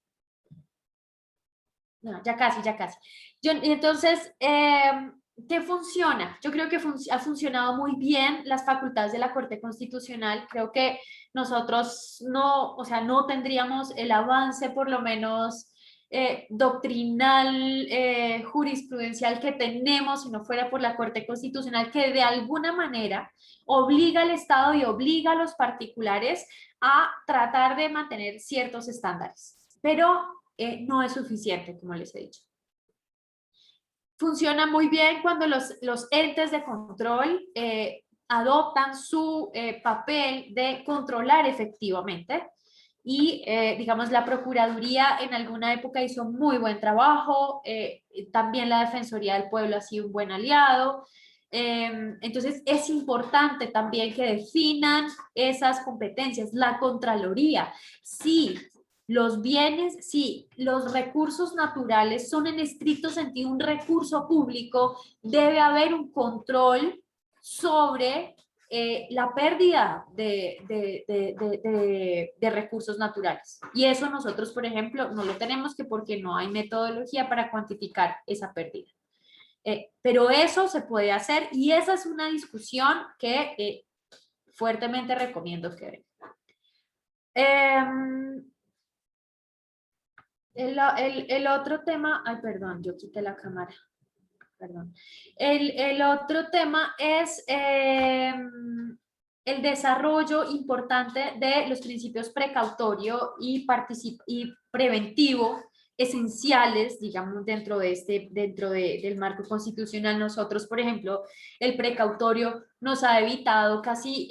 No, ya casi, ya casi. Entonces, ¿qué funciona? Yo creo que ha funcionado muy bien las facultades de la Corte Constitucional. Creo que nosotros no, o sea, no tendríamos el avance, por lo menos doctrinal, jurisprudencial que tenemos si no fuera por la Corte Constitucional, que de alguna manera obliga al Estado y obliga a los particulares a tratar de mantener ciertos estándares. Pero no es suficiente, como les he dicho. Funciona muy bien cuando los entes de control adoptan su papel de controlar efectivamente y, digamos, la Procuraduría en alguna época hizo muy buen trabajo, también la Defensoría del Pueblo ha sido un buen aliado, entonces es importante también que definan esas competencias. La Contraloría, sí, los bienes, sí, los recursos naturales son en estricto sentido un recurso público, debe haber un control sobre la pérdida de recursos naturales. Y eso nosotros, por ejemplo, no lo tenemos porque no hay metodología para cuantificar esa pérdida. Pero eso se puede hacer y esa es una discusión que fuertemente recomiendo que vean. El otro tema, ay, perdón, yo quité la cámara, perdón. El otro tema es el desarrollo importante de los principios precautorio y preventivo esenciales, digamos, dentro del marco constitucional. Nosotros, por ejemplo, el precautorio nos ha evitado casi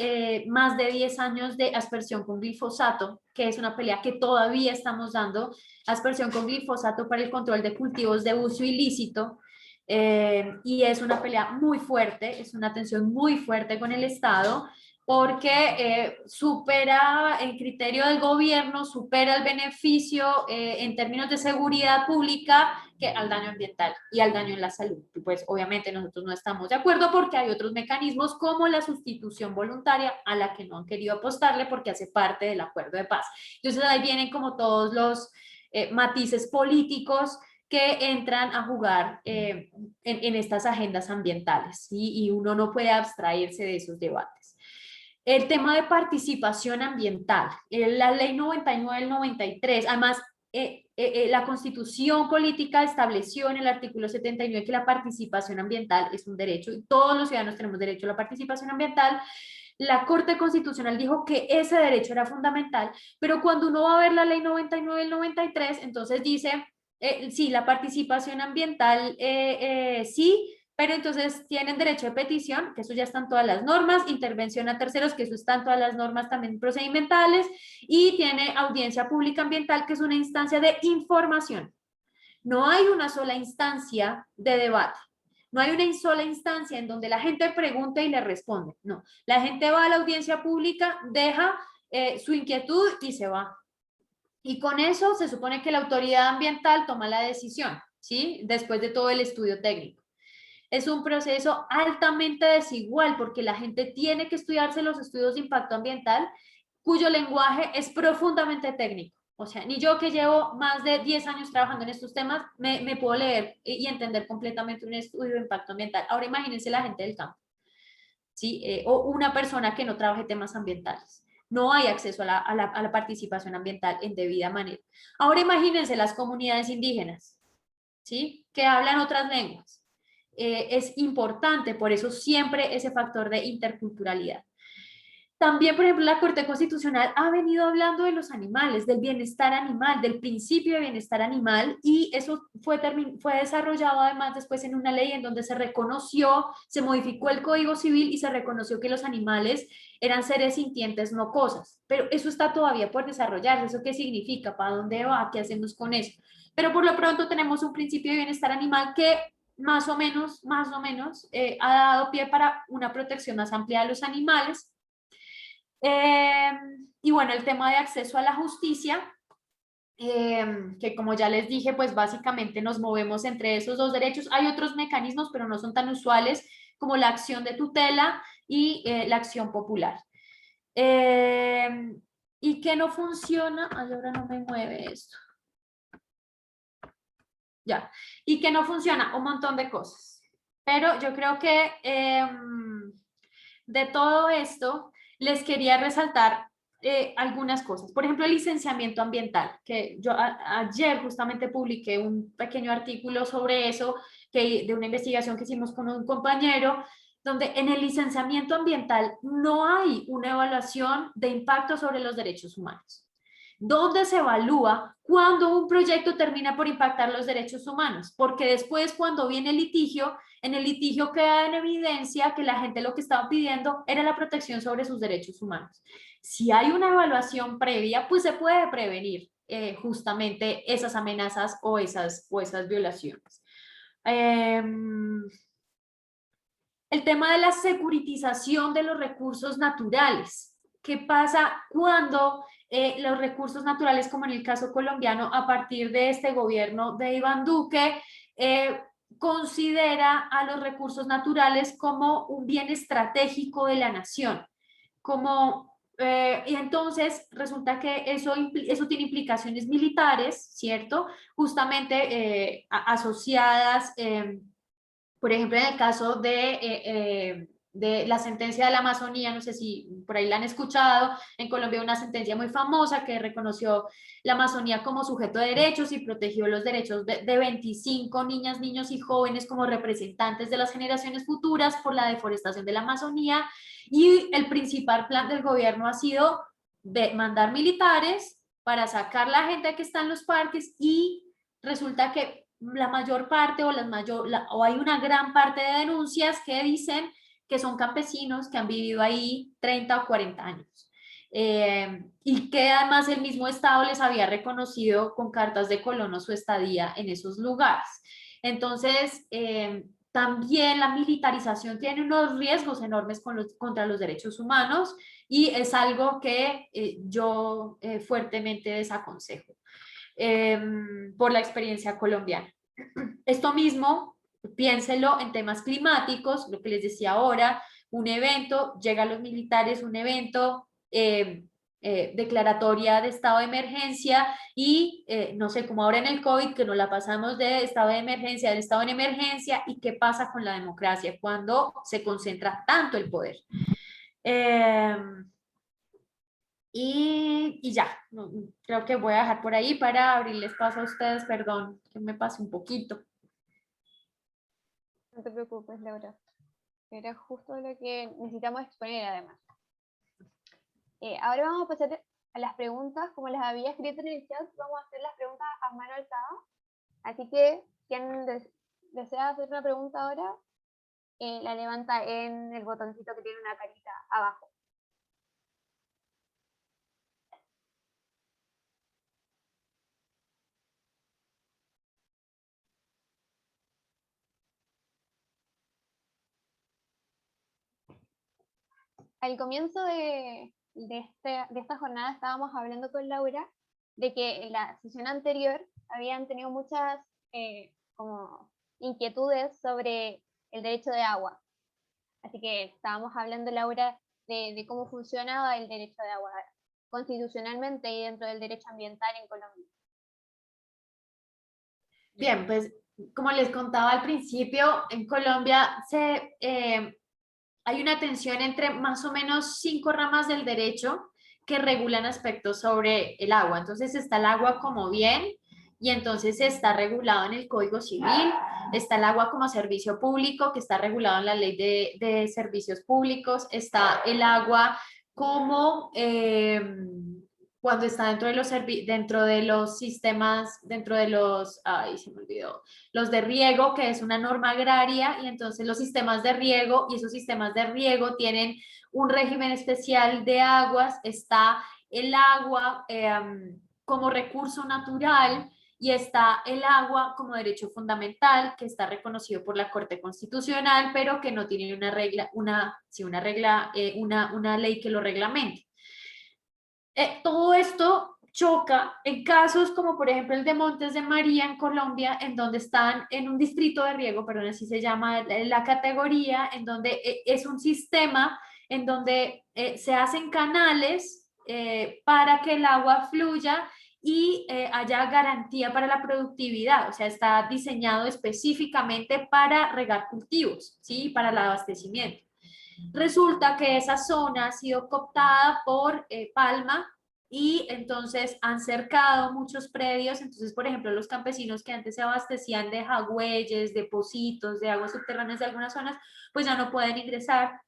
más de 10 años de aspersión con glifosato, que es una pelea que todavía estamos dando, aspersión con glifosato para el control de cultivos de uso ilícito, y es una pelea muy fuerte, es una tensión muy fuerte con el Estado, porque supera el criterio del gobierno, supera el beneficio en términos de seguridad pública que al daño ambiental y al daño en la salud. Y pues obviamente nosotros no estamos de acuerdo porque hay otros mecanismos como la sustitución voluntaria a la que no han querido apostarle porque hace parte del acuerdo de paz. Entonces ahí vienen como todos los matices políticos que entran a jugar en estas agendas ambientales, ¿sí? Y uno no puede abstraerse de esos debates. El tema de participación ambiental, la ley 99 del 93, además la Constitución Política estableció en el artículo 79 que la participación ambiental es un derecho y todos los ciudadanos tenemos derecho a la participación ambiental. La Corte Constitucional dijo que ese derecho era fundamental, pero cuando uno va a ver la ley 99 del 93, entonces dice, sí, la participación ambiental, sí, pero entonces tienen derecho de petición, que eso ya están todas las normas, intervención a terceros, que eso están todas las normas también procedimentales, y tiene audiencia pública ambiental, que es una instancia de información. No hay una sola instancia de debate. No hay una sola instancia en donde la gente pregunte y le responde. No, la gente va a la audiencia pública, deja su inquietud y se va. Y con eso se supone que la autoridad ambiental toma la decisión, ¿sí? Después de todo el estudio técnico. Es un proceso altamente desigual porque la gente tiene que estudiarse los estudios de impacto ambiental cuyo lenguaje es profundamente técnico. O sea, ni yo que llevo más de 10 años trabajando en estos temas me puedo leer y entender completamente un estudio de impacto ambiental. Ahora imagínense la gente del campo, ¿sí? O una persona que no trabaje temas ambientales. No hay acceso a la participación ambiental en debida manera. Ahora imagínense las comunidades indígenas, ¿sí? Que hablan otras lenguas. es importante, por eso siempre ese factor de interculturalidad. También, por ejemplo, la Corte Constitucional ha venido hablando de los animales, del bienestar animal, del principio de bienestar animal, y eso fue desarrollado además después en una ley en donde se reconoció, se modificó el Código Civil y se reconoció que los animales eran seres sintientes, no cosas. Pero eso está todavía por desarrollarse. ¿Eso qué significa? ¿Para dónde va? ¿Qué hacemos con eso? Pero por lo pronto tenemos un principio de bienestar animal que más o menos, ha dado pie para una protección más amplia de los animales. Y bueno, el tema de acceso a la justicia, que como ya les dije, pues básicamente nos movemos entre esos dos derechos. Hay otros mecanismos, pero no son tan usuales, como la acción de tutela y la acción popular. ¿Y qué no funciona? Ay, ahora no me mueve esto. Ya. ¿Y qué no funciona? Un montón de cosas. Pero yo creo que de todo esto les quería resaltar algunas cosas. Por ejemplo, el licenciamiento ambiental, que yo ayer justamente publiqué un pequeño artículo sobre eso, de una investigación que hicimos con un compañero, donde en el licenciamiento ambiental no hay una evaluación de impacto sobre los derechos humanos. ¿Dónde se evalúa cuando un proyecto termina por impactar los derechos humanos? Porque después, cuando viene el litigio, en el litigio queda en evidencia que la gente lo que estaba pidiendo era la protección sobre sus derechos humanos. Si hay una evaluación previa, pues se puede prevenir justamente esas amenazas o esas violaciones. El tema de la securitización de los recursos naturales. ¿Qué pasa cuando los recursos naturales, como en el caso colombiano, a partir de este gobierno de Iván Duque, considera a los recursos naturales como un bien estratégico de la nación? Y entonces resulta que eso tiene implicaciones militares, ¿cierto? Justamente asociadas, por ejemplo, en el caso de la sentencia de la Amazonía, no sé si por ahí la han escuchado, en Colombia una sentencia muy famosa que reconoció la Amazonía como sujeto de derechos y protegió los derechos de 25 niñas, niños y jóvenes como representantes de las generaciones futuras por la deforestación de la Amazonía, y el principal plan del gobierno ha sido de mandar militares para sacar la gente que está en los parques, y resulta que la mayor parte o hay una gran parte de denuncias que dicen que son campesinos que han vivido ahí 30 o 40 años. Y que además el mismo Estado les había reconocido con cartas de colono su estadía en esos lugares. Entonces, también la militarización tiene unos riesgos enormes contra los derechos humanos, y es algo que yo fuertemente desaconsejo por la experiencia colombiana. Esto mismo, piénselo en temas climáticos, lo que les decía ahora, un evento, llegan los militares, un evento, declaratoria de estado de emergencia, y no sé, como ahora en el COVID, que nos la pasamos de estado de emergencia, del estado en emergencia, y qué pasa con la democracia cuando se concentra tanto el poder. Y ya, creo que voy a dejar por ahí para abrirles paso a ustedes. Perdón, que me pase un poquito. No te preocupes, Laura. Era justo lo que necesitamos exponer, además. Ahora vamos a pasar a las preguntas. Como las había escrito en el chat, vamos a hacer las preguntas a mano alzada. Así que, quien desea hacer una pregunta ahora, la levanta en el botoncito que tiene una carita abajo. Al comienzo de esta jornada estábamos hablando con Laura de que en la sesión anterior habían tenido muchas como inquietudes sobre el derecho de agua. Así que estábamos hablando, Laura, de cómo funcionaba el derecho de agua constitucionalmente y dentro del derecho ambiental en Colombia. Bien, pues como les contaba al principio, en Colombia hay una tensión entre más o menos 5 ramas del derecho que regulan aspectos sobre el agua. Entonces está el agua como bien, y entonces está regulado en el Código Civil, está el agua como servicio público, que está regulado en la Ley de Servicios Públicos, está el agua como cuando está dentro de los sistemas, dentro de los, ay, se me olvidó, los de riego, que es una norma agraria, y entonces los sistemas de riego, y esos sistemas de riego tienen un régimen especial de aguas, está el agua como recurso natural, y está el agua como derecho fundamental, que está reconocido por la Corte Constitucional, pero que no tiene una regla, una ley que lo reglamente. Todo esto choca en casos como por ejemplo el de Montes de María en Colombia, en donde están en un distrito de riego, perdón, así se llama la categoría, en donde es un sistema en donde se hacen canales para que el agua fluya y haya garantía para la productividad, o sea, está diseñado específicamente para regar cultivos, ¿sí? Para el abastecimiento. Resulta que esa zona ha sido cooptada por Palma y entonces han cercado muchos predios. Entonces, por ejemplo, los campesinos que antes se abastecían de jagüeyes, de pocitos, de aguas subterráneas de algunas zonas, pues ya no pueden ingresar.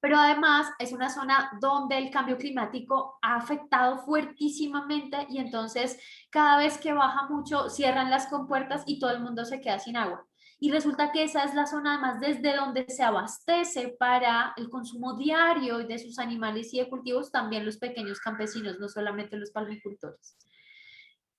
Pero además es una zona donde el cambio climático ha afectado fuertísimamente y entonces cada vez que baja mucho cierran las compuertas y todo el mundo se queda sin agua. Y resulta que esa es la zona además desde donde se abastece para el consumo diario de sus animales y de cultivos también los pequeños campesinos, no solamente los palmicultores.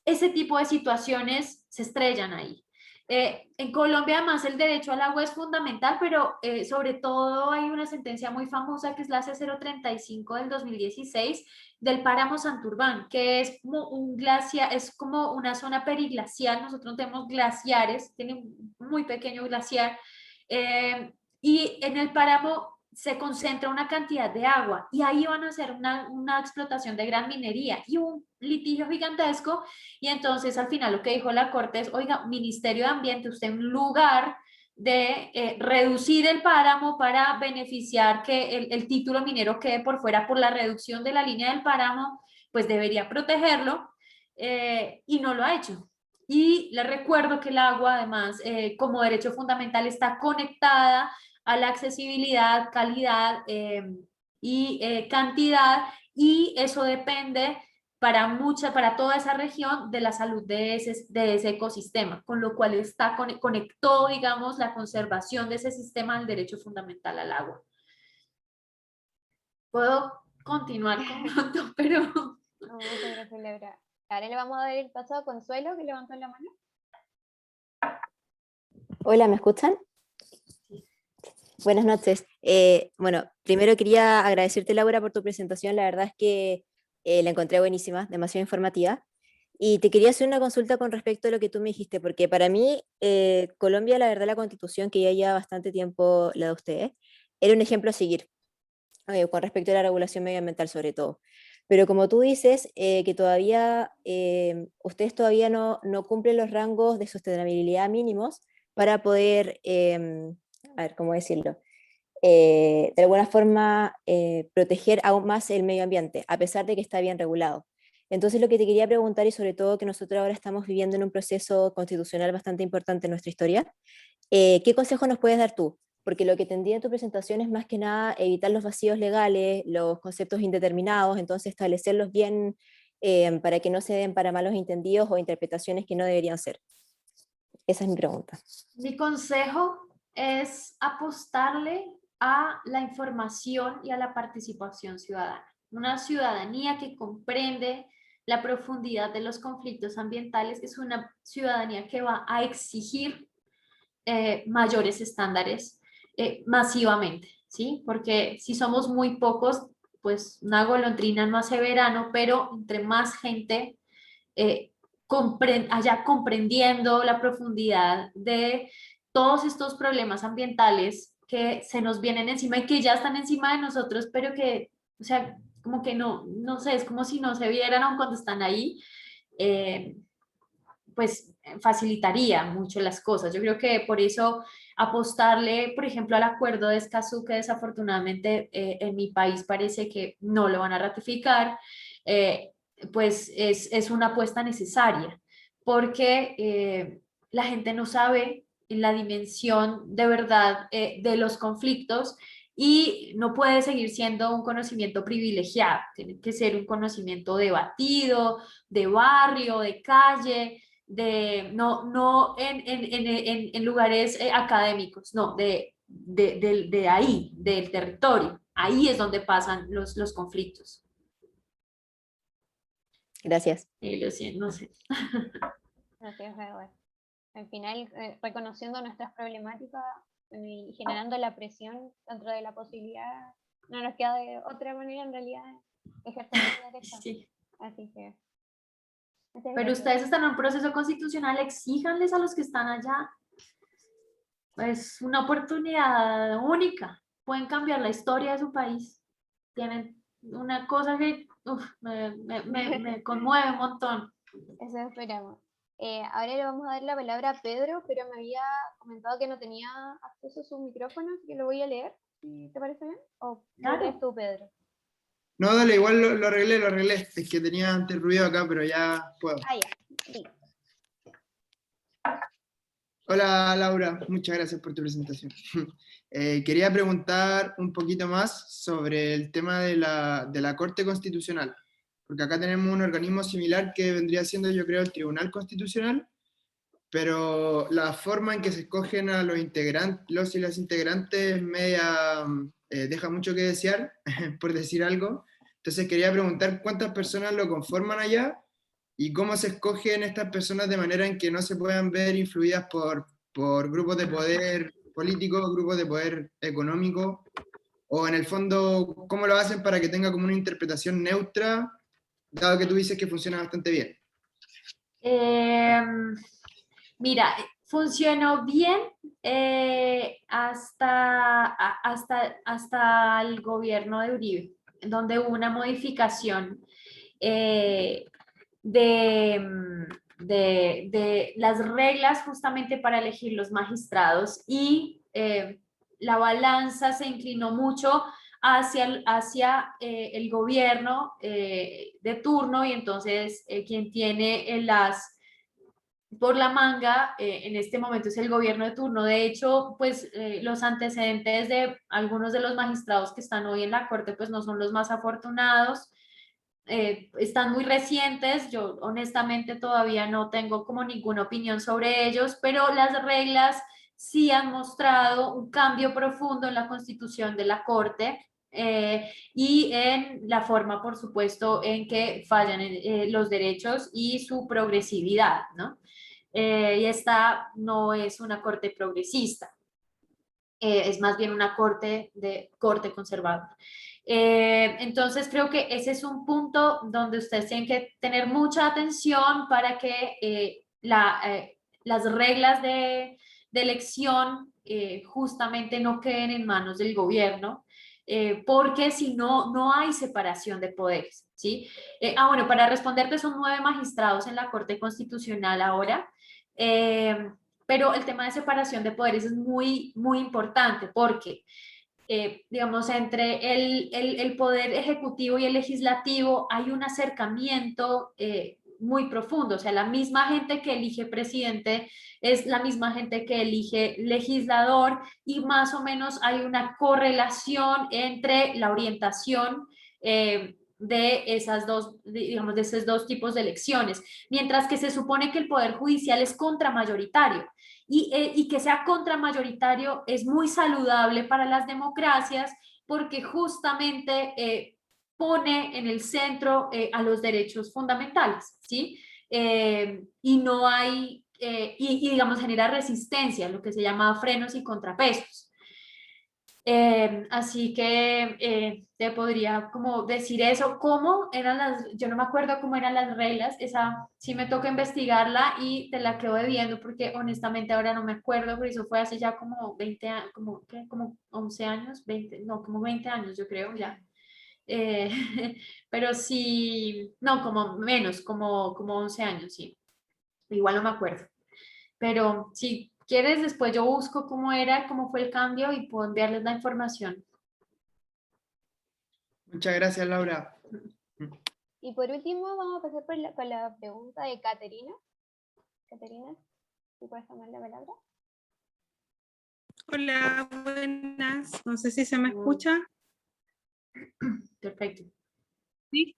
Ese tipo de situaciones se estrellan ahí. En Colombia además el derecho al agua es fundamental, pero sobre todo hay una sentencia muy famosa que es la C035 del 2016 del páramo Santurbán, que es como un glaciar, es como una zona periglacial. Nosotros tenemos glaciares, tiene un muy pequeño glaciar, y en el páramo se concentra una cantidad de agua y ahí van a hacer una explotación de gran minería y un litigio gigantesco. Y entonces al final lo que dijo la Corte es, oiga, Ministerio de Ambiente, usted en lugar de reducir el páramo para beneficiar que el título minero quede por fuera por la reducción de la línea del páramo, pues debería protegerlo, y no lo ha hecho. Y le recuerdo que el agua, además, como derecho fundamental, está conectada a la accesibilidad, calidad y cantidad, y eso depende para toda esa región de la salud de ese ecosistema, con lo cual conectó, digamos, la conservación de ese sistema al derecho fundamental al agua. Puedo continuar con otro, pero... Muchas gracias, Laura. Ahora le vamos a dar el paso a Consuelo, que levantó la mano. Hola, ¿me escuchan? Buenas noches. Bueno, primero quería agradecerte, Laura, por tu presentación. La verdad es que la encontré buenísima, demasiado informativa. Y te quería hacer una consulta con respecto a lo que tú me dijiste, porque para mí, Colombia, la verdad, la constitución que ya lleva bastante tiempo la de ustedes, era un ejemplo a seguir, con respecto a la regulación medioambiental sobre todo. Pero como tú dices, que todavía, ustedes todavía no cumplen los rangos de sostenibilidad mínimos para poder, a ver, ¿cómo decirlo? De alguna forma proteger aún más el medio ambiente, a pesar de que está bien regulado. Entonces lo que te quería preguntar, y sobre todo que nosotros ahora estamos viviendo en un proceso constitucional bastante importante en nuestra historia, ¿qué consejo nos puedes dar tú? Porque lo que tendría en tu presentación es más que nada evitar los vacíos legales, los conceptos indeterminados, entonces establecerlos bien para que no se den para malos entendidos o interpretaciones que no deberían ser. Esa es mi pregunta. Mi consejo es apostarle a la información y a la participación ciudadana. Una ciudadanía que comprende la profundidad de los conflictos ambientales es una ciudadanía que va a exigir mayores estándares masivamente, ¿sí? Porque si somos muy pocos, pues una golondrina no hace verano, pero entre más gente haya comprendiendo la profundidad de todos estos problemas ambientales que se nos vienen encima y que ya están encima de nosotros, pero que, o sea, como que no sé, es como si no se vieran aun cuando están ahí, pues facilitaría mucho las cosas. Yo creo que por eso apostarle, por ejemplo, al acuerdo de Escazú, que desafortunadamente en mi país parece que no lo van a ratificar, pues es una apuesta necesaria, porque la gente no sabe la dimensión de verdad de los conflictos y no puede seguir siendo un conocimiento privilegiado, tiene que ser un conocimiento debatido, de barrio, de calle, no en lugares académicos, no, de ahí, del territorio. Ahí es donde pasan los conflictos. Gracias. Lo siento, no sé. Gracias, Edward. Al final, reconociendo nuestras problemáticas y generando la presión dentro de la posibilidad, no nos queda de otra manera en realidad ejercer nuestro derecho. Sí. Así que. Pero ustedes están en un proceso constitucional, exíjanles a los que están allá. Es una oportunidad única. Pueden cambiar la historia de su país. Tienen una cosa que me conmueve un montón. Eso esperamos. Ahora le vamos a dar la palabra a Pedro, pero me había comentado que no tenía acceso a su micrófono, así que lo voy a leer, si te parece bien. ¿O Claro. lo lees tú, Pedro? No, dale, igual lo arreglé. Es que tenía antes ruido acá, pero ya puedo. Ah, ya. Sí. Hola Laura, muchas gracias por tu presentación. Quería preguntar un poquito más sobre el tema de la Corte Constitucional, porque acá tenemos un organismo similar que vendría siendo, yo creo, el Tribunal Constitucional, pero la forma en que se escogen a los integrantes, los y las integrantes media, deja mucho que desear, por decir algo. Entonces quería preguntar cuántas personas lo conforman allá y cómo se escogen estas personas de manera en que no se puedan ver influidas por grupos de poder político, grupos de poder económico, o en el fondo, cómo lo hacen para que tenga como una interpretación neutra, dado que tú dices que funciona bastante bien. Mira, funcionó bien hasta el gobierno de Uribe, donde hubo una modificación de las reglas justamente para elegir los magistrados y la balanza se inclinó mucho hacia el gobierno de turno y entonces quien tiene por la manga en este momento es el gobierno de turno. De hecho, pues los antecedentes de algunos de los magistrados que están hoy en la Corte pues no son los más afortunados. Están muy recientes, yo honestamente todavía no tengo como ninguna opinión sobre ellos, pero las reglas sí han mostrado un cambio profundo en la constitución de la Corte y en la forma, por supuesto, en que fallan los derechos y su progresividad, ¿no? Y esta no es una Corte progresista, es más bien una corte conservadora. Entonces creo que ese es un punto donde ustedes tienen que tener mucha atención para que las reglas de elección justamente no queden en manos del gobierno, porque si no, no hay separación de poderes, ¿sí? Bueno, para responderte, son 9 magistrados en la Corte Constitucional ahora. Pero el tema de separación de poderes es muy, muy importante porque, digamos, entre el poder ejecutivo y el legislativo hay un acercamiento muy profundo. O sea, la misma gente que elige presidente es la misma gente que elige legislador y más o menos hay una correlación entre la orientación de esas dos, digamos, de esos dos tipos de elecciones, mientras que se supone que el Poder Judicial es contramayoritario y que sea contramayoritario es muy saludable para las democracias porque justamente pone en el centro a los derechos fundamentales, ¿sí? Y no hay, y digamos genera resistencia, lo que se llama frenos y contrapesos. Así que te podría como decir eso, cómo eran yo no me acuerdo cómo eran las reglas, esa sí me toca investigarla y te la quedo debiendo porque honestamente ahora no me acuerdo, pero eso fue hace ya como 20 años, como 11 años, 20, no, como 20 años yo creo ya. Eh, pero sí, no, como menos, como 11 años, sí. Igual no me acuerdo. Pero si quieres, después yo busco cómo era, cómo fue el cambio y puedo enviarles la información. Muchas gracias, Laura. Y por último, vamos a pasar con la pregunta de Caterina. Caterina, si puedes tomar la palabra. Hola, buenas. No sé si se me escucha. Perfecto. Sí.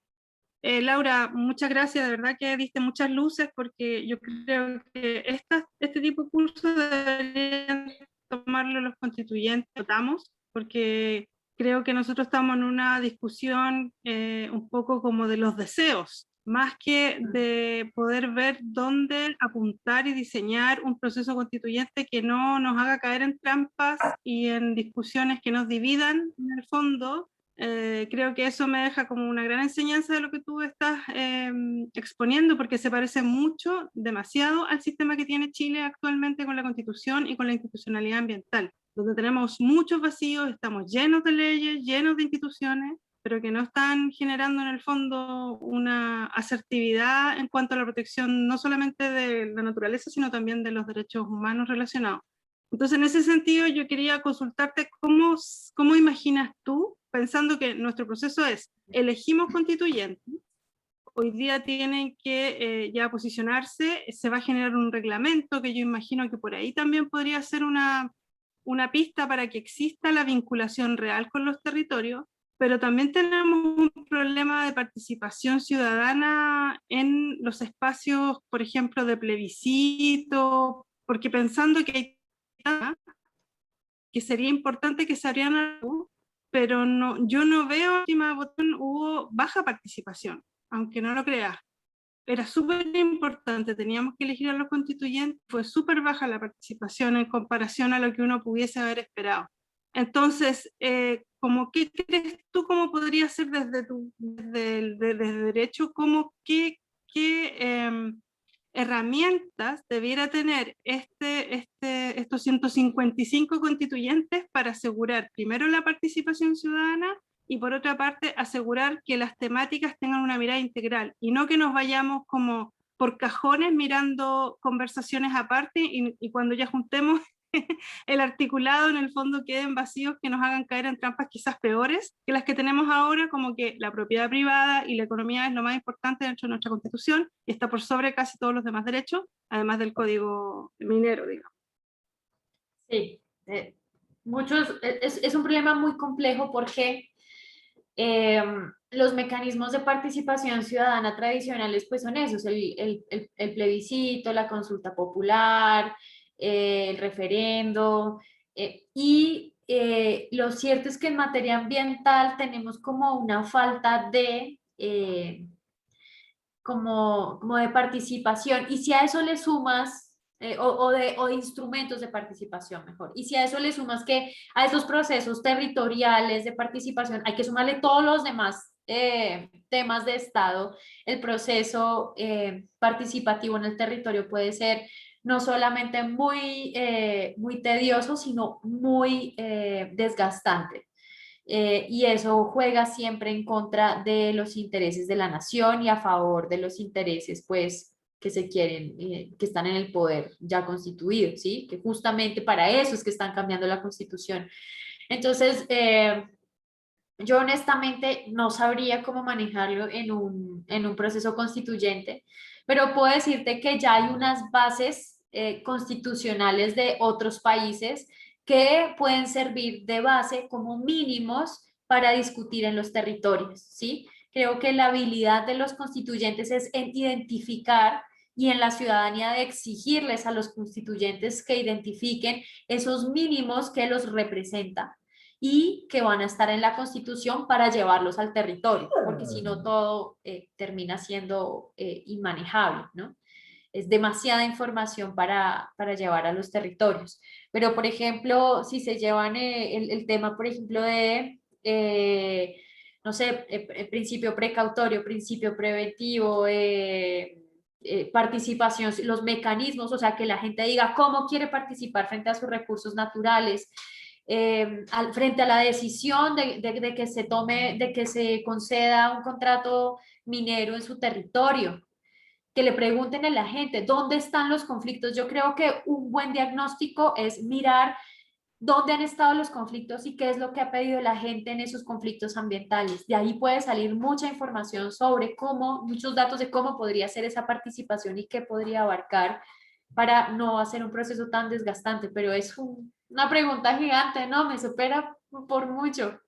Laura, muchas gracias. De verdad que diste muchas luces porque yo creo que este tipo de cursos deberían tomarlo los constituyentes, votamos, porque creo que nosotros estamos en una discusión un poco como de los deseos, más que de poder ver dónde apuntar y diseñar un proceso constituyente que no nos haga caer en trampas y en discusiones que nos dividan en el fondo. Creo que eso me deja como una gran enseñanza de lo que tú estás exponiendo, porque se parece mucho, demasiado, al sistema que tiene Chile actualmente con la Constitución y con la institucionalidad ambiental, donde tenemos muchos vacíos, estamos llenos de leyes, llenos de instituciones, pero que no están generando en el fondo una asertividad en cuanto a la protección no solamente de la naturaleza, sino también de los derechos humanos relacionados. Entonces, en ese sentido, yo quería consultarte cómo imaginas tú, pensando que nuestro proceso es, elegimos constituyentes, hoy día tienen que ya posicionarse, se va a generar un reglamento que yo imagino que por ahí también podría ser una pista para que exista la vinculación real con los territorios, pero también tenemos un problema de participación ciudadana en los espacios, por ejemplo, de plebiscito, porque pensando que hay que sería importante que se abrieran algo, pero no, yo no veo en la última votación hubo baja participación, aunque no lo creas. Era súper importante, teníamos que elegir a los constituyentes, fue súper baja la participación en comparación a lo que uno pudiese haber esperado. Entonces, ¿qué crees tú cómo podría ser desde derecho, herramientas debiera tener estos 155 constituyentes para asegurar primero la participación ciudadana y por otra parte asegurar que las temáticas tengan una mirada integral y no que nos vayamos como por cajones mirando conversaciones aparte y cuando ya juntemos el articulado en el fondo queden vacíos que nos hagan caer en trampas quizás peores que las que tenemos ahora, como que la propiedad privada y la economía es lo más importante dentro de nuestra Constitución y está por sobre casi todos los demás derechos, además del código minero, digamos. Sí, es un problema muy complejo porque los mecanismos de participación ciudadana tradicionales pues son esos, el plebiscito, la consulta popular, el referendo, lo cierto es que en materia ambiental tenemos como una falta de, como de participación, y si a eso le sumas o de instrumentos de participación mejor. Y si a eso le sumas que a esos procesos territoriales de participación hay que sumarle todos los demás temas de Estado, el proceso participativo en el territorio puede ser no solamente muy tedioso, sino muy desgastante. Y eso juega siempre en contra de los intereses de la nación y a favor de los intereses, pues, que se quieren, que están en el poder ya constituido, ¿sí? Que justamente para eso es que están cambiando la Constitución. Entonces, yo honestamente no sabría cómo manejarlo en un proceso constituyente, pero puedo decirte que ya hay unas bases constitucionales de otros países que pueden servir de base como mínimos para discutir en los territorios, ¿sí? Creo que la habilidad de los constituyentes es en identificar y en la ciudadanía de exigirles a los constituyentes que identifiquen esos mínimos que los representan y que van a estar en la Constitución para llevarlos al territorio, porque si no todo termina siendo inmanejable, ¿no? Es demasiada información para llevar a los territorios. Pero, por ejemplo, si se llevan el tema, por ejemplo, de, no sé, principio precautorio, principio preventivo, participación, los mecanismos, o sea, que la gente diga cómo quiere participar frente a sus recursos naturales, frente a la decisión de que se tome, de que se conceda un contrato minero en su territorio, que le pregunten a la gente dónde están los conflictos. Yo creo que un buen diagnóstico es mirar dónde han estado los conflictos y qué es lo que ha pedido la gente en esos conflictos ambientales. De ahí puede salir mucha información sobre muchos datos de cómo podría ser esa participación y qué podría abarcar para no hacer un proceso tan desgastante, pero es una pregunta gigante, ¿no? Me supera por mucho.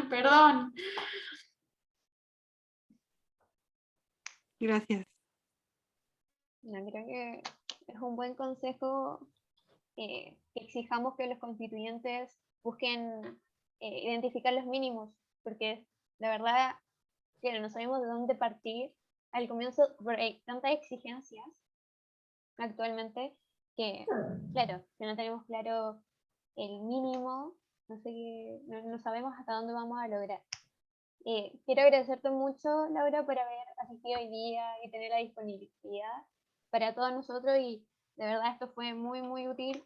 Perdón. Gracias. No, creo que es un buen consejo que exijamos que los constituyentes busquen identificar los mínimos, porque la verdad que no sabemos de dónde partir al comienzo, porque hay tantas exigencias actualmente que, claro, si no tenemos claro el mínimo, no sé no sabemos hasta dónde vamos a lograr. Quiero agradecerte mucho, Laura, por haber asistido hoy día y tener la disponibilidad para todos nosotros, y de verdad esto fue muy, muy útil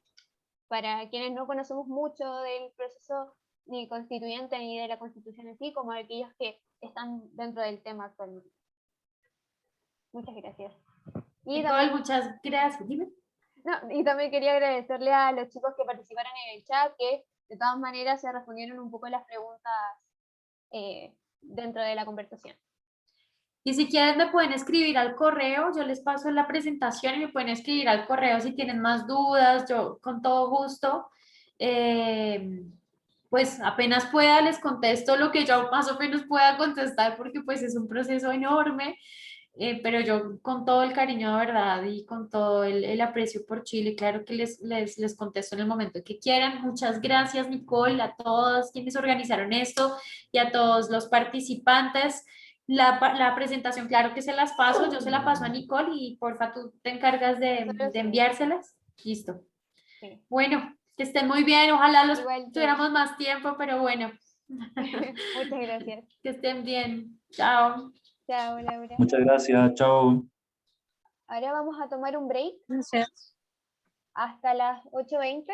para quienes no conocemos mucho del proceso ni constituyente ni de la Constitución en sí, como aquellos que están dentro del tema actualmente. Muchas gracias. Y Nicole, también, muchas gracias. Dime. y también quería agradecerle a los chicos que participaron en el chat, que de todas maneras se respondieron un poco las preguntas dentro de la conversación. Y si quieren me pueden escribir al correo, yo les paso la presentación y me pueden escribir al correo si tienen más dudas, yo con todo gusto, pues apenas pueda les contesto lo que yo más o menos pueda contestar, porque pues es un proceso enorme, pero yo con todo el cariño de verdad y con todo el aprecio por Chile, claro que les contesto en el momento que quieran. Muchas gracias, Nicole, a todos quienes organizaron esto y a todos los participantes. La presentación, claro que se las paso, yo se la paso a Nicole y porfa tú te encargas Nosotros de sí. enviárselas. Listo. Sí. Bueno, que estén muy bien, ojalá los Igual tú. tuviéramos más tiempo, pero bueno. Muchas gracias. Que estén bien. Chao. Chao, Laura. Muchas gracias, chao. Ahora vamos a tomar un break Gracias. hasta las 8:20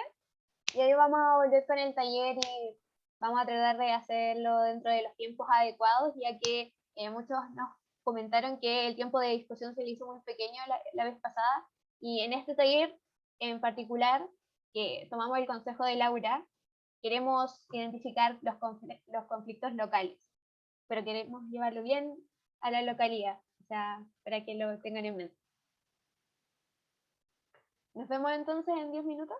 y ahí vamos a volver con el taller y vamos a tratar de hacerlo dentro de los tiempos adecuados, ya que muchos nos comentaron que el tiempo de discusión se le hizo muy pequeño la vez pasada, y en este taller en particular, que tomamos el consejo de Laura, queremos identificar los conflictos locales, pero queremos llevarlo bien a la localidad, o sea, para que lo tengan en mente. Nos vemos entonces en 10 minutos.